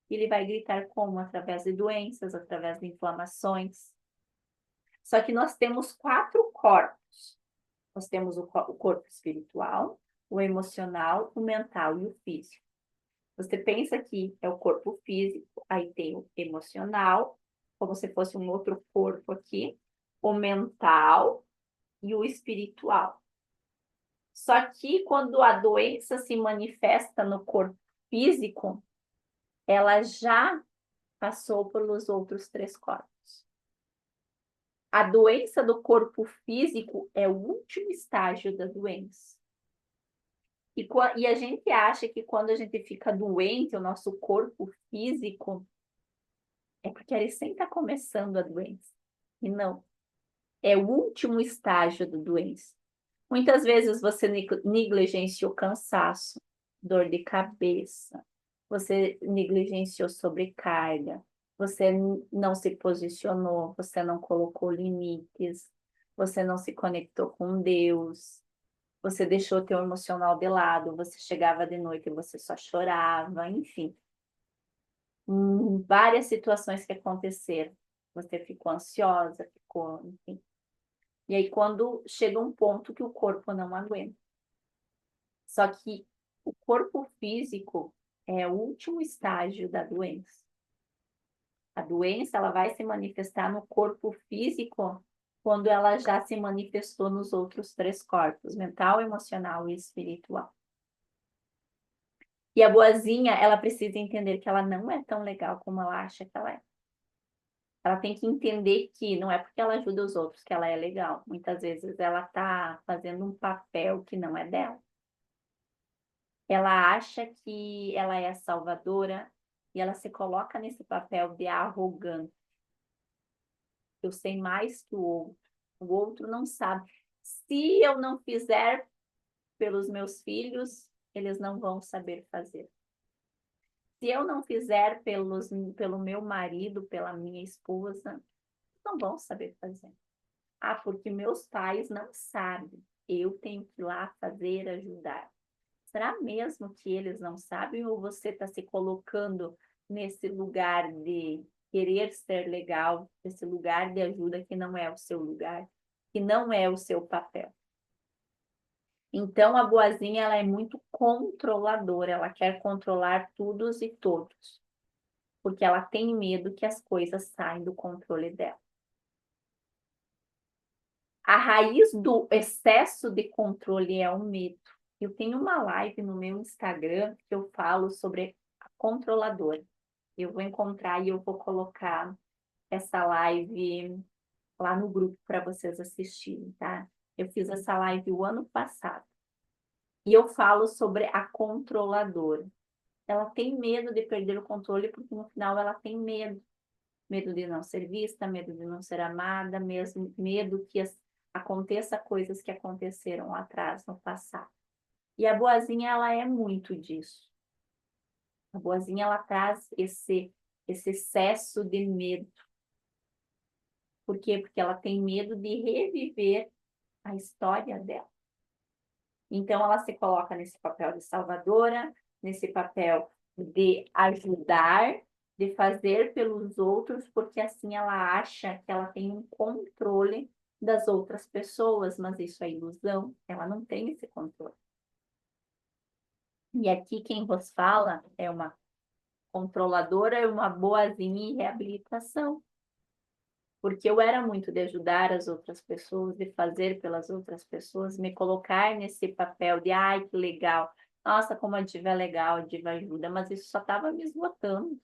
Ele vai gritar como? Através de doenças, através de inflamações. Só que nós temos 4 corpos. Nós temos o corpo espiritual, o emocional, o mental e o físico. Você pensa que é o corpo físico, aí tem o emocional, como se fosse um outro corpo aqui, o mental e o espiritual. Só que quando a doença se manifesta no corpo físico, ela já passou pelos outros 3 corpos. A doença do corpo físico é o último estágio da doença. E a gente acha que quando a gente fica doente, o nosso corpo físico, é porque ele sempre está começando a doença. E não. É o último estágio da doença. Muitas vezes você negligenciou cansaço, dor de cabeça, você negligenciou sobrecarga, você não se posicionou, você não colocou limites, você não se conectou com Deus, você deixou o teu emocional de lado, você chegava de noite e você só chorava, enfim. Várias situações que aconteceram. Você ficou ansiosa, enfim. E aí, quando chega um ponto que o corpo não aguenta. Só que o corpo físico é o último estágio da doença. A doença, ela vai se manifestar no corpo físico quando ela já se manifestou nos outros 3 corpos, mental, emocional e espiritual. E a boazinha, ela precisa entender que ela não é tão legal como ela acha que ela é. Ela tem que entender que não é porque ela ajuda os outros que ela é legal. Muitas vezes ela está fazendo um papel que não é dela. Ela acha que ela é a salvadora e ela se coloca nesse papel de arrogante. Eu sei mais que o outro não sabe. Se eu não fizer pelos meus filhos, eles não vão saber fazer. Se eu não fizer pelo meu marido, pela minha esposa, não vão saber fazer. Ah, porque meus pais não sabem. Eu tenho que ir lá fazer, ajudar. Será mesmo que eles não sabem ou você está se colocando nesse lugar de querer ser legal, nesse lugar de ajuda que não é o seu lugar, que não é o seu papel? Então, a boazinha, ela é muito controladora, ela quer controlar todos e todos, porque ela tem medo que as coisas saiam do controle dela. A raiz do excesso de controle é o medo. Eu tenho uma live no meu Instagram que eu falo sobre a controladora. Eu vou encontrar e eu vou colocar essa live lá no grupo para vocês assistirem, tá? Eu fiz essa live o ano passado. E eu falo sobre a controladora. Ela tem medo de perder o controle porque no final ela tem medo. Medo de não ser vista, medo de não ser amada, mesmo medo que aconteça coisas que aconteceram lá atrás, no passado. E a boazinha, ela é muito disso. A boazinha, ela traz esse excesso de medo. Por quê? Porque ela tem medo de reviver a história dela. Então, ela se coloca nesse papel de salvadora, nesse papel de ajudar, de fazer pelos outros, porque assim ela acha que ela tem um controle das outras pessoas, mas isso é ilusão, ela não tem esse controle. E aqui quem vos fala é uma controladora e uma boazinha em reabilitação. Porque eu era muito de ajudar as outras pessoas, de fazer pelas outras pessoas, me colocar nesse papel de, ai, que legal, nossa, como a diva é legal, a diva ajuda, mas isso só estava me esgotando.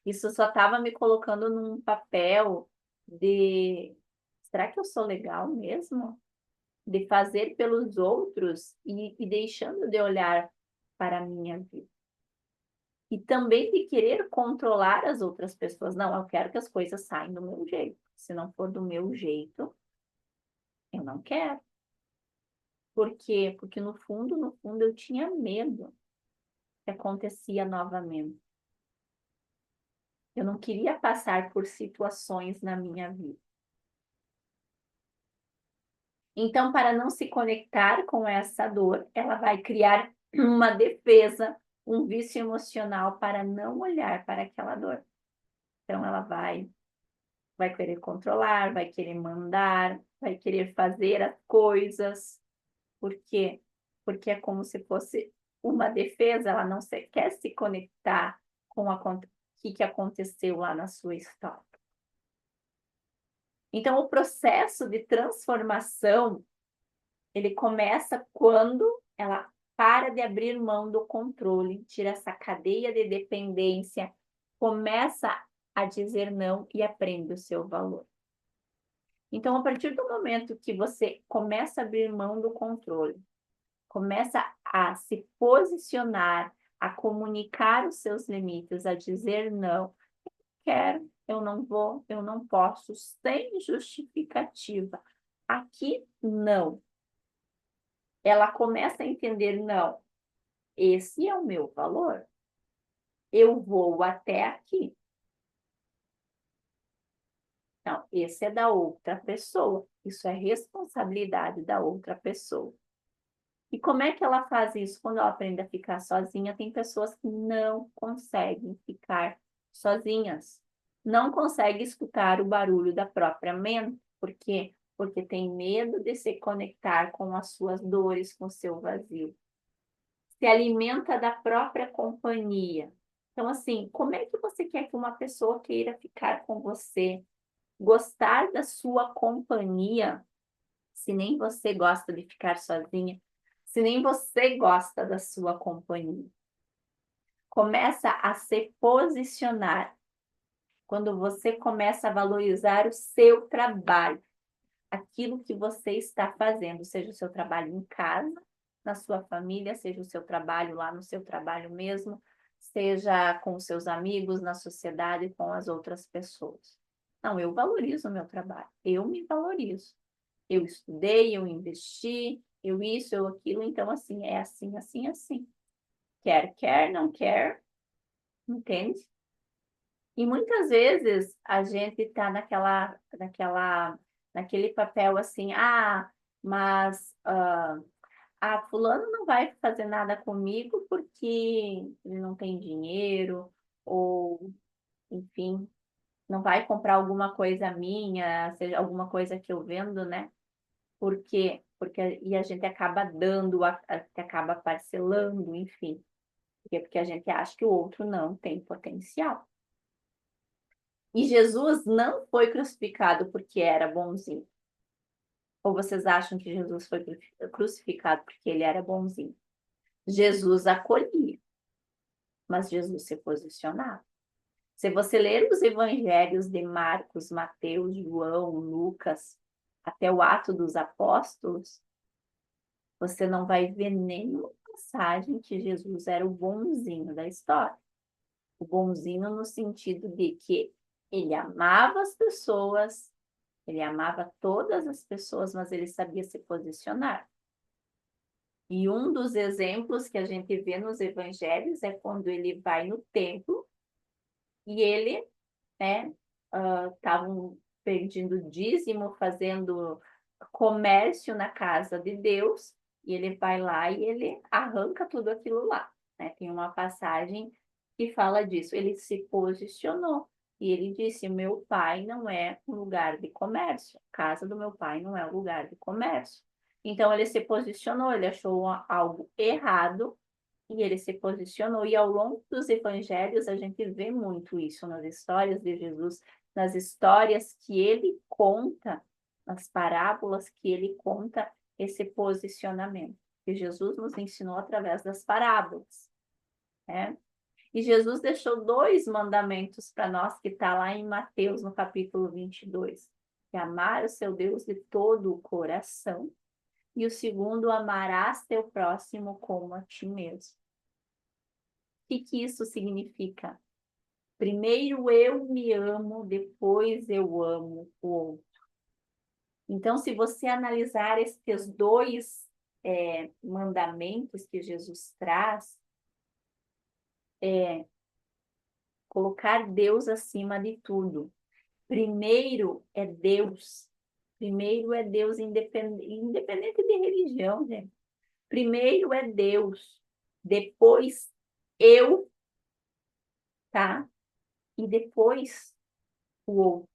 Isso só estava me colocando num papel de, será que eu sou legal mesmo? De fazer pelos outros e deixando de olhar para a minha vida. E também de querer controlar as outras pessoas. Não, eu quero que as coisas saiam do meu jeito. Se não for do meu jeito, eu não quero. Por quê? Porque no fundo, eu tinha medo que acontecia novamente. Eu não queria passar por situações na minha vida. Então, para não se conectar com essa dor, ela vai criar uma defesa, um vício emocional para não olhar para aquela dor. Então, ela vai querer controlar, vai querer mandar, vai querer fazer as coisas. Por quê? Porque é como se fosse uma defesa, ela não quer se conectar com o que aconteceu lá na sua história. Então, o processo de transformação, ele começa quando ela para de abrir mão do controle, tira essa cadeia de dependência, começa a dizer não e aprende o seu valor. Então, a partir do momento que você começa a abrir mão do controle, começa a se posicionar, a comunicar os seus limites, a dizer não, quero, eu não vou, eu não posso, sem justificativa. Aqui, não. Ela começa a entender, não, esse é o meu valor. Eu vou até aqui. Não, esse é da outra pessoa. Isso é responsabilidade da outra pessoa. E como é que ela faz isso? Quando ela aprende a ficar sozinha, tem pessoas que não conseguem ficar sozinhas. Não conseguem escutar o barulho da própria mente. Por quê? Porque tem medo de se conectar com as suas dores, com o seu vazio. Se alimenta da própria companhia. Então, assim, como é que você quer que uma pessoa queira ficar com você, gostar da sua companhia, se nem você gosta de ficar sozinha, se nem você gosta da sua companhia? Começa a se posicionar quando você começa a valorizar o seu trabalho, aquilo que você está fazendo, seja o seu trabalho em casa, na sua família, seja o seu trabalho lá no seu trabalho mesmo, seja com os seus amigos, na sociedade, com as outras pessoas. Não, eu valorizo o meu trabalho, eu me valorizo. Eu estudei, eu investi, eu isso, eu aquilo, então assim, é assim, assim, assim. Quer, não quer, entende? E muitas vezes a gente está naquele papel assim, mas fulano não vai fazer nada comigo porque ele não tem dinheiro, ou, enfim, não vai comprar alguma coisa minha, seja alguma coisa que eu vendo, né? Por quê? E a gente acaba dando, acaba parcelando, enfim. Porque a gente acha que o outro não tem potencial. E Jesus não foi crucificado porque era bonzinho. Ou vocês acham que Jesus foi crucificado porque ele era bonzinho? Jesus acolhia, mas Jesus se posicionava. Se você ler os evangelhos de Marcos, Mateus, João, Lucas, até o Ato dos Apóstolos, você não vai ver nenhuma passagem que Jesus era o bonzinho da história. O bonzinho no sentido de que ele amava as pessoas, ele amava todas as pessoas, mas ele sabia se posicionar. E um dos exemplos que a gente vê nos evangelhos é quando ele vai no templo e ele, né, estavam pedindo dízimo, fazendo comércio na casa de Deus, e ele vai lá e ele arranca tudo aquilo lá, né? Tem uma passagem que fala disso. Ele se posicionou e ele disse: meu pai não é um lugar de comércio, a casa do meu pai não é um lugar de comércio. Então ele se posicionou, ele achou algo errado e ele se posicionou. E ao longo dos evangelhos a gente vê muito isso nas histórias de Jesus, nas histórias que ele conta, nas parábolas que ele conta, esse posicionamento que Jesus nos ensinou através das parábolas, né? E Jesus deixou 2 mandamentos para nós, que está lá em Mateus, no capítulo 22, que é amar o seu Deus de todo o coração, e o segundo, amarás teu próximo como a ti mesmo. O que isso significa? Primeiro eu me amo, depois eu amo o outro. Então, se você analisar esses 2 mandamentos que Jesus traz, colocar Deus acima de tudo. Primeiro é Deus. Primeiro é Deus, independente de religião, gente. Primeiro é Deus. Depois eu, tá? E depois o outro.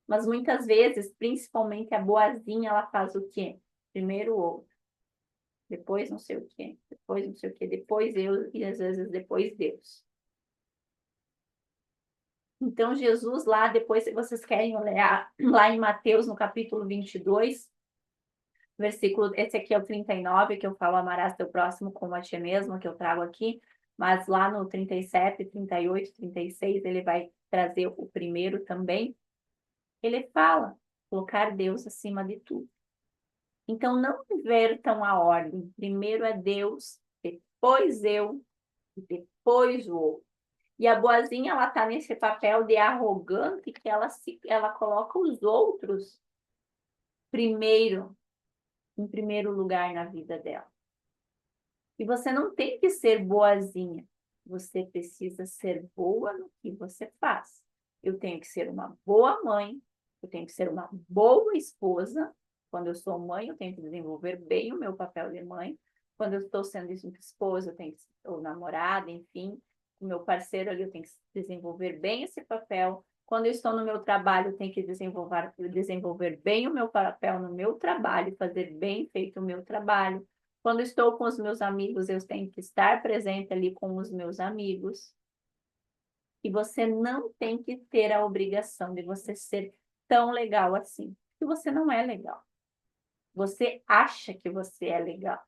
Mas muitas vezes, principalmente a boazinha, ela faz o quê? Primeiro o outro, depois não sei o quê, depois não sei o quê, depois eu e às vezes depois Deus. Então, Jesus lá, depois, se vocês querem olhar, lá em Mateus, no capítulo 22, versículo, esse aqui é o 39, que eu falo, amarás teu próximo como a ti mesmo, que eu trago aqui, mas lá no 37, 38, 36, ele vai trazer o primeiro também. Ele fala, colocar Deus acima de tudo. Então, não invertam a ordem. Primeiro é Deus, depois eu, e depois o outro. E a boazinha, ela tá nesse papel de arrogante que ela coloca os outros primeiro, em primeiro lugar na vida dela. E você não tem que ser boazinha. Você precisa ser boa no que você faz. Eu tenho que ser uma boa mãe, eu tenho que ser uma boa esposa. Quando eu sou mãe, eu tenho que desenvolver bem o meu papel de mãe. Quando eu estou sendo esposa, eu tenho que, ou namorada, enfim, o meu parceiro ali, eu tenho que desenvolver bem esse papel. Quando eu estou no meu trabalho, eu tenho que desenvolver bem o meu papel no meu trabalho, fazer bem feito o meu trabalho. Quando estou com os meus amigos, eu tenho que estar presente ali com os meus amigos. E você não tem que ter a obrigação de você ser tão legal assim, porque você não é legal. Você acha que você é legal,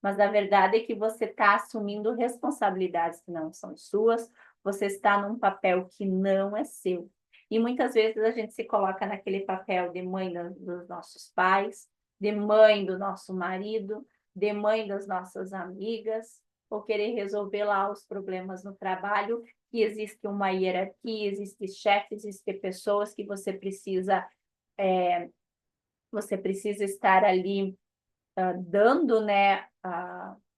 mas a verdade é que você está assumindo responsabilidades que não são suas, você está num papel que não é seu. E muitas vezes a gente se coloca naquele papel de mãe dos nossos pais, de mãe do nosso marido, de mãe das nossas amigas, ou querer resolver lá os problemas no trabalho, que existe uma hierarquia, existe chefes, existem pessoas que você precisa estar ali dando, né,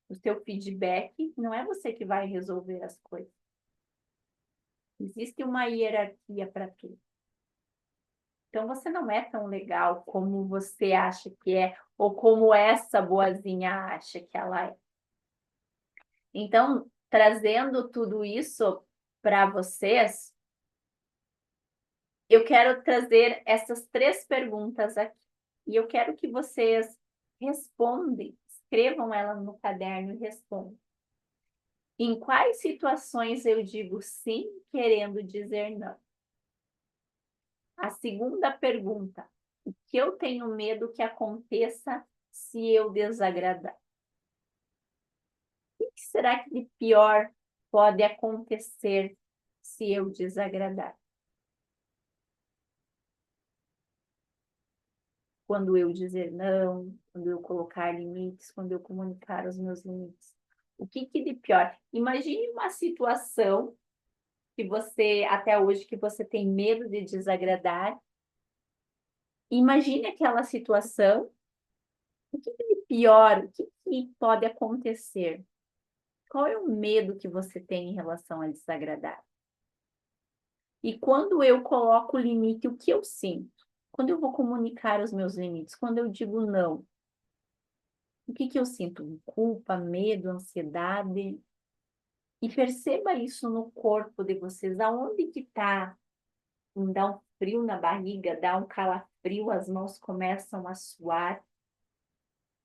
o seu feedback. Não é você que vai resolver as coisas. Existe uma hierarquia para tudo. Então, você não é tão legal como você acha que é, ou como essa boazinha acha que ela é. Então, trazendo tudo isso para vocês, eu quero trazer essas 3 perguntas aqui. E eu quero que vocês escrevam ela no caderno e respondam. Em quais situações eu digo sim, querendo dizer não? A segunda pergunta: o que eu tenho medo que aconteça se eu desagradar? O que será que de pior pode acontecer se eu desagradar? Quando eu dizer não, quando eu colocar limites, quando eu comunicar os meus limites. O que de pior? Imagine uma situação que você, até hoje, que você tem medo de desagradar. Imagine aquela situação. O que de pior, o que pode acontecer? Qual é o medo que você tem em relação a desagradar? E quando eu coloco o limite, o que eu sinto? Quando eu vou comunicar os meus limites, quando eu digo não, o que eu sinto? Culpa, medo, ansiedade? E perceba isso no corpo de vocês, aonde que está? Dá um frio na barriga, dá um calafrio, as mãos começam a suar.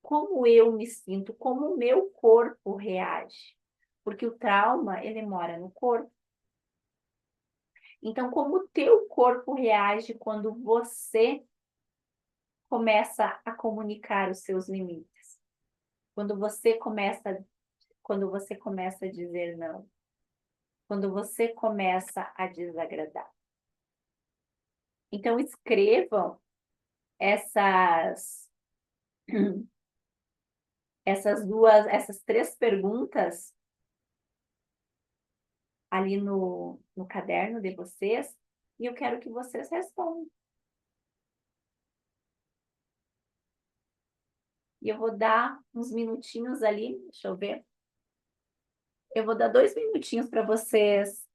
Como eu me sinto, como o meu corpo reage? Porque o trauma, ele mora no corpo. Então, como o teu corpo reage quando você começa a comunicar os seus limites? Quando você começa a dizer não, quando você começa a desagradar. Então, escrevam essas essas três perguntas ali no caderno de vocês, e eu quero que vocês respondam. E eu vou dar uns minutinhos ali, deixa eu ver. Eu vou dar 2 minutinhos para vocês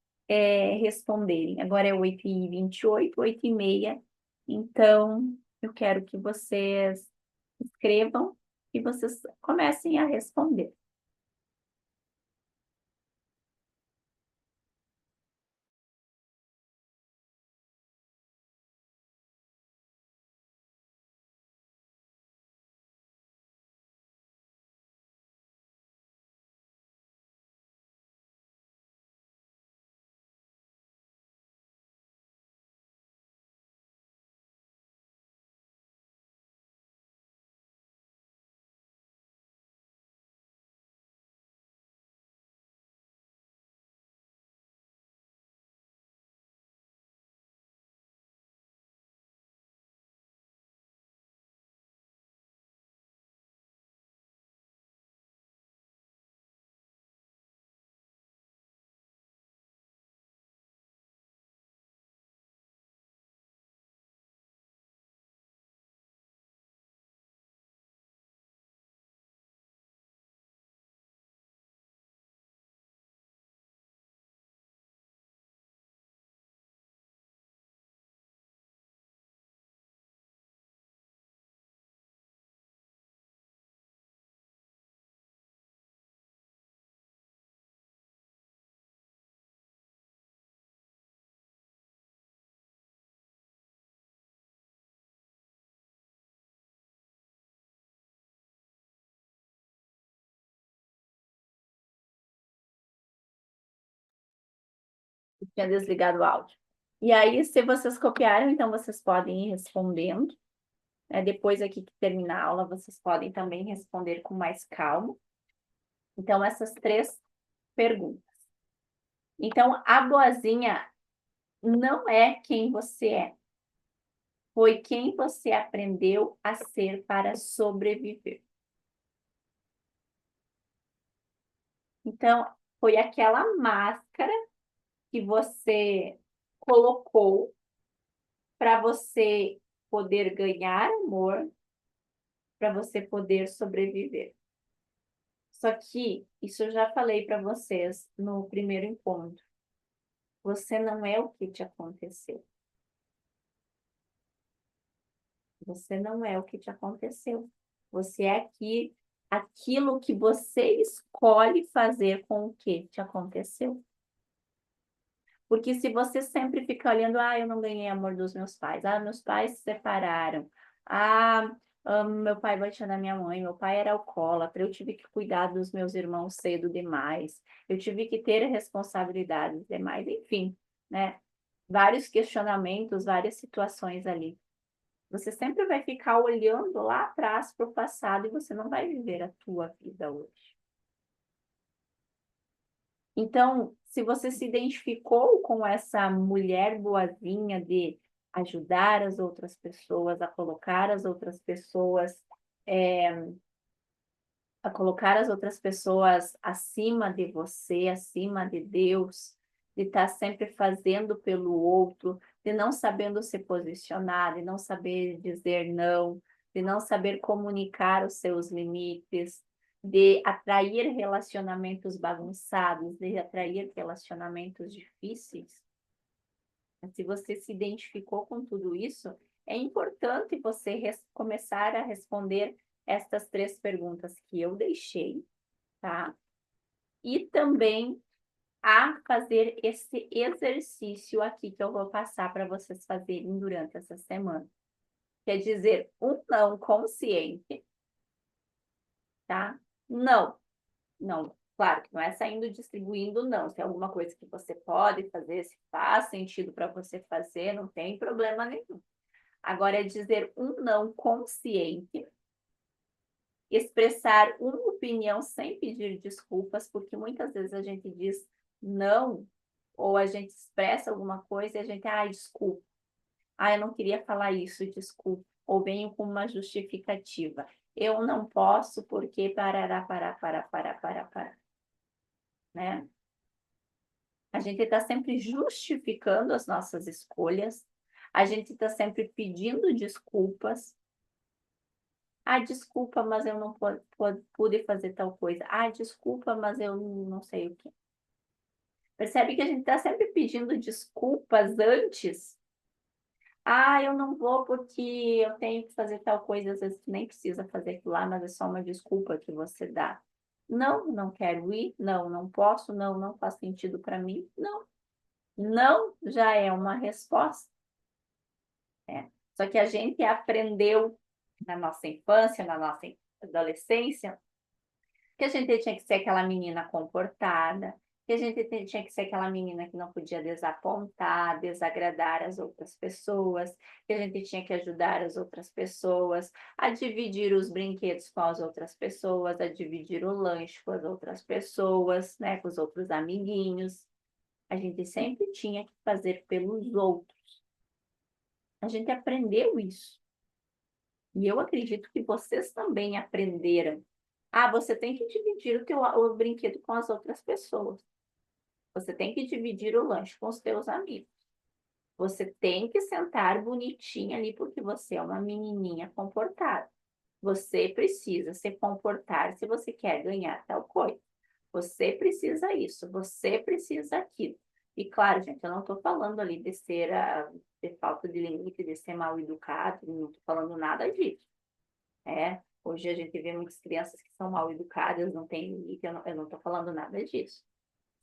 responderem. Agora é 8h28, 8h30. Então, eu quero que vocês escrevam e vocês comecem a responder. Eu tinha desligado o áudio. E aí, se vocês copiaram, então vocês podem ir respondendo. Depois aqui que terminar a aula, vocês podem também responder com mais calma. Então, essas 3 perguntas. Então, a boazinha não é quem você é. Foi quem você aprendeu a ser para sobreviver. Então, foi aquela máscara que você colocou para você poder ganhar amor, para você poder sobreviver. Só que, isso eu já falei para vocês no primeiro encontro, você não é o que te aconteceu. Você não é o que te aconteceu. Você é aquilo que você escolhe fazer com o que te aconteceu. Porque se você sempre fica olhando, eu não ganhei amor dos meus pais, meus pais se separaram, meu pai batia na minha mãe, meu pai era alcoólatra, eu tive que cuidar dos meus irmãos cedo demais, eu tive que ter responsabilidades demais, enfim, né? Vários questionamentos, várias situações ali. Você sempre vai ficar olhando lá atrás para o passado e você não vai viver a tua vida hoje. Então, se você se identificou com essa mulher boazinha de ajudar as outras pessoas, a colocar as outras pessoas, acima de você, acima de Deus, de estar sempre fazendo pelo outro, de não sabendo se posicionar, de não saber dizer não, de não saber comunicar os seus limites, de atrair relacionamentos bagunçados, de atrair relacionamentos difíceis. Se você se identificou com tudo isso, é importante você começar a responder estas 3 perguntas que eu deixei, tá? E também a fazer esse exercício aqui que eu vou passar para vocês fazerem durante essa semana. Quer dizer, um não consciente, tá? Não, não. Claro que não é saindo distribuindo não. Se é alguma coisa que você pode fazer, se faz sentido para você fazer, não tem problema nenhum. Agora é dizer um não consciente, expressar uma opinião sem pedir desculpas, porque muitas vezes a gente diz não, ou a gente expressa alguma coisa e a gente, desculpa. Eu não queria falar isso, desculpa. Ou venho com uma justificativa. Eu não posso porque parará, para, né? A gente está sempre justificando as nossas escolhas, a gente está sempre pedindo desculpas. Desculpa, mas eu não pude fazer tal coisa. Desculpa, mas eu não sei o quê. Percebe que a gente está sempre pedindo desculpas antes. Eu não vou porque eu tenho que fazer tal coisa. Às vezes tu nem precisa fazer aquilo lá, mas é só uma desculpa que você dá. Não, não quero ir. Não, não posso. Não, não faz sentido para mim. Não. Não já é uma resposta. Só que a gente aprendeu na nossa infância, na nossa adolescência, que a gente tinha que ser aquela menina comportada, que a gente tinha que ser aquela menina que não podia desapontar, desagradar as outras pessoas, que a gente tinha que ajudar as outras pessoas, a dividir os brinquedos com as outras pessoas, a dividir o lanche com as outras pessoas, né, com os outros amiguinhos. A gente sempre tinha que fazer pelos outros. A gente aprendeu isso. E eu acredito que vocês também aprenderam. Você tem que dividir o brinquedo com as outras pessoas. Você tem que dividir o lanche com os teus amigos. Você tem que sentar bonitinha ali porque você é uma menininha comportada. Você precisa se comportar se você quer ganhar tal coisa. Você precisa isso, você precisa aquilo. E claro, gente, eu não estou falando ali de ser de falta de limite, de ser mal educado, não estou falando nada disso. Hoje a gente vê muitas crianças que são mal educadas, não tem limite, eu não estou falando nada disso,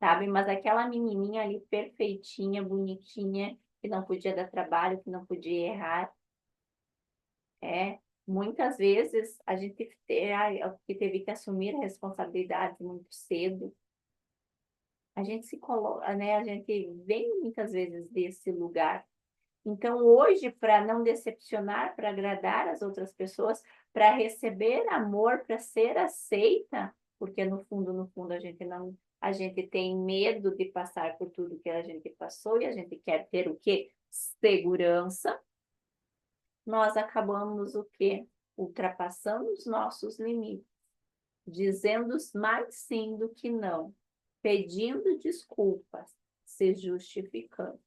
sabe? Mas aquela menininha ali perfeitinha, bonitinha, que não podia dar trabalho, que não podia errar, muitas vezes a gente que teve que assumir a responsabilidade muito cedo. A gente se coloca, né? A gente vem muitas vezes desse lugar. Então, hoje, para não decepcionar, para agradar as outras pessoas, para receber amor, para ser aceita, porque no fundo a gente tem medo de passar por tudo que a gente passou e a gente quer ter o quê? Segurança. Nós acabamos o quê? Ultrapassando os nossos limites, dizendo mais sim do que não, pedindo desculpas, se justificando.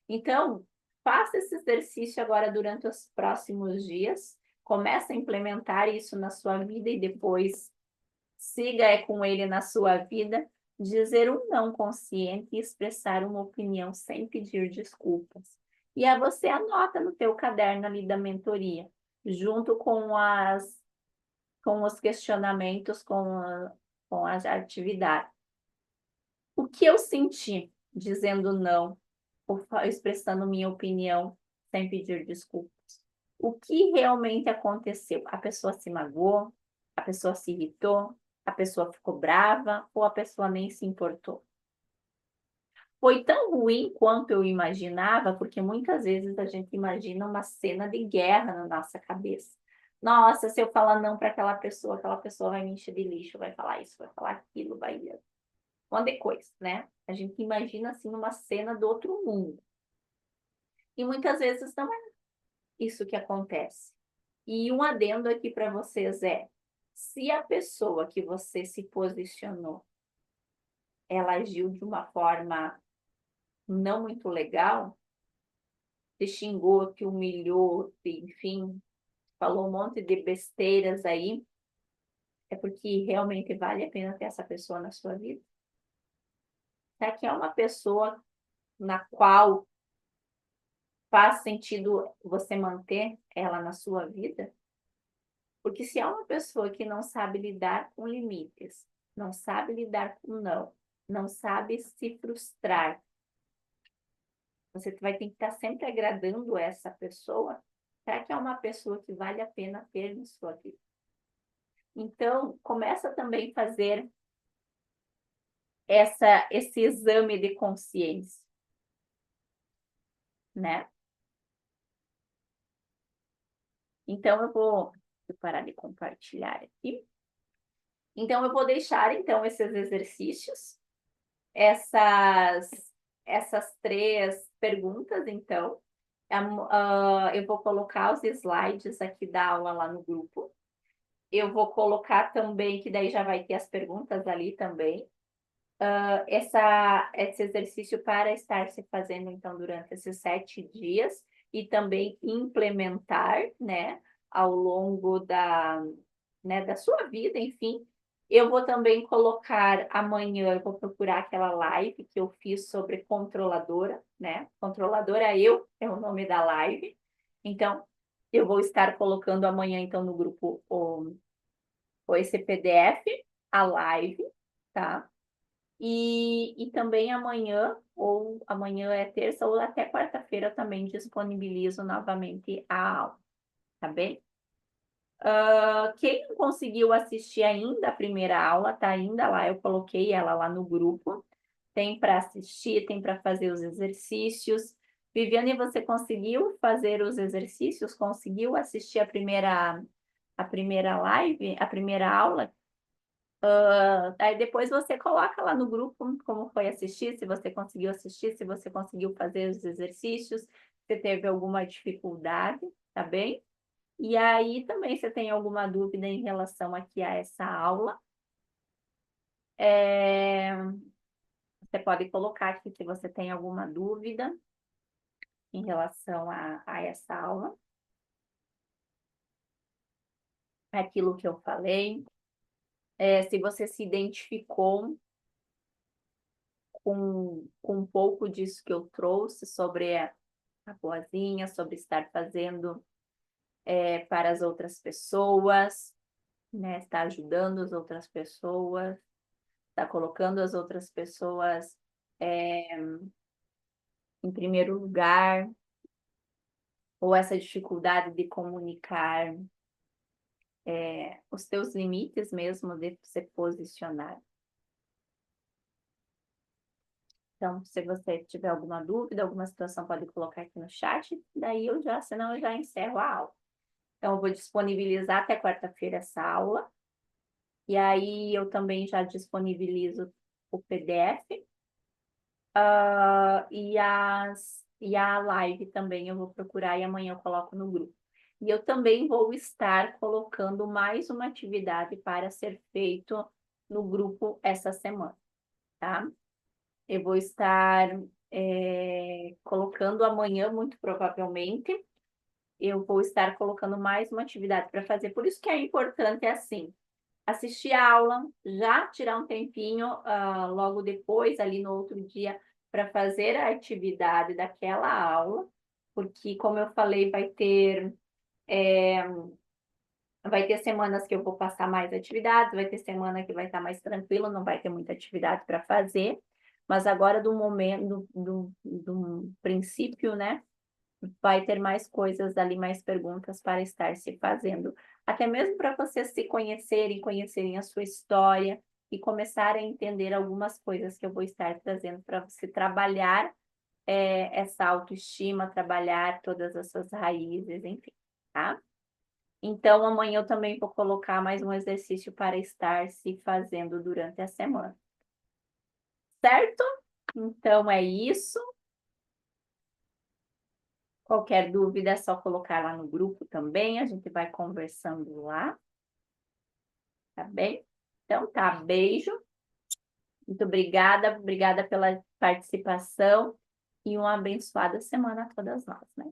Então, faça esse exercício agora durante os próximos dias. Comece a implementar isso na sua vida e depois siga com ele na sua vida. Dizer um não consciente e expressar uma opinião sem pedir desculpas. E aí você anota no teu caderno ali da mentoria, junto com os questionamentos, com as atividades. O que eu senti dizendo não, ou expressando minha opinião sem pedir desculpas? O que realmente aconteceu? A pessoa se magoou? A pessoa se irritou? A pessoa ficou brava? Ou a pessoa nem se importou? Foi tão ruim quanto eu imaginava, porque muitas vezes a gente imagina uma cena de guerra na nossa cabeça. Nossa, se eu falar não para aquela pessoa vai me encher de lixo, vai falar isso, vai falar aquilo, vai um monte de coisa, né? A gente imagina assim uma cena do outro mundo. E muitas vezes não é isso que acontece. E um adendo aqui para vocês se a pessoa que você se posicionou, ela agiu de uma forma não muito legal, te xingou, te humilhou, enfim, falou um monte de besteiras aí, é porque realmente vale a pena ter essa pessoa na sua vida? Será que é uma pessoa na qual faz sentido você manter ela na sua vida? Porque se é uma pessoa que não sabe lidar com limites, não sabe lidar com não, não sabe se frustrar, você vai ter que estar sempre agradando essa pessoa. Será que é uma pessoa que vale a pena ter na sua vida? Então, começa também a fazer esse exame de consciência, né? Então, eu vou parar de compartilhar aqui. Então, eu vou deixar, então, esses exercícios, essas 3 perguntas, então. Eu vou colocar os slides aqui da aula lá no grupo. Eu vou colocar também, que daí já vai ter as perguntas ali também. Esse exercício para estar se fazendo, então, durante esses 7 dias e também implementar, né, ao longo da sua vida, enfim. Eu vou também colocar amanhã, eu vou procurar aquela live que eu fiz sobre controladora, né? Controladora eu é o nome da live. Então, eu vou estar colocando amanhã, então, no grupo esse PDF, a live, tá? E também amanhã, ou amanhã é terça, ou até quarta-feira também disponibilizo novamente a aula, tá bem? Quem não conseguiu assistir ainda a primeira aula, tá ainda lá, eu coloquei ela lá no grupo. Tem para assistir, tem para fazer os exercícios. Viviane, você conseguiu fazer os exercícios? Conseguiu assistir a primeira live, a primeira aula? Aí depois você coloca lá no grupo como foi assistir, se você conseguiu assistir, se você conseguiu fazer os exercícios, se teve alguma dificuldade, tá bem? E aí também, se tem alguma dúvida em relação aqui a essa aula, você pode colocar aqui se você tem alguma dúvida em relação a essa aula. Aquilo que eu falei. Se você se identificou com um pouco disso que eu trouxe sobre a boazinha, sobre estar fazendo para as outras pessoas, né? Estar ajudando as outras pessoas, estar colocando as outras pessoas em primeiro lugar, ou essa dificuldade de comunicar os teus limites mesmo, de se posicionar. Então, se você tiver alguma dúvida, alguma situação, pode colocar aqui no chat, daí senão eu já encerro a aula. Então, eu vou disponibilizar até quarta-feira essa aula, e aí eu também já disponibilizo o PDF, e a live também eu vou procurar e amanhã eu coloco no grupo. E eu também vou estar colocando mais uma atividade para ser feito no grupo essa semana, tá? Eu vou estar colocando amanhã, muito provavelmente, eu vou estar colocando mais uma atividade para fazer. Por isso que é importante, assim, assistir a aula, já tirar um tempinho logo depois, ali no outro dia, para fazer a atividade daquela aula, porque, como eu falei, vai ter semanas que eu vou passar mais atividades, vai ter semana que vai estar mais tranquilo, não vai ter muita atividade para fazer, mas agora do momento, do princípio, né? Vai ter mais coisas ali, mais perguntas para estar se fazendo. Até mesmo para vocês se conhecerem a sua história e começarem a entender algumas coisas que eu vou estar trazendo para você trabalhar essa autoestima, trabalhar todas as suas raízes, enfim, tá? Então, amanhã eu também vou colocar mais um exercício para estar se fazendo durante a semana. Certo? Então, é isso. Qualquer dúvida é só colocar lá no grupo também, a gente vai conversando lá. Tá bem? Então, tá, beijo. Muito obrigada pela participação e uma abençoada semana a todas nós, né?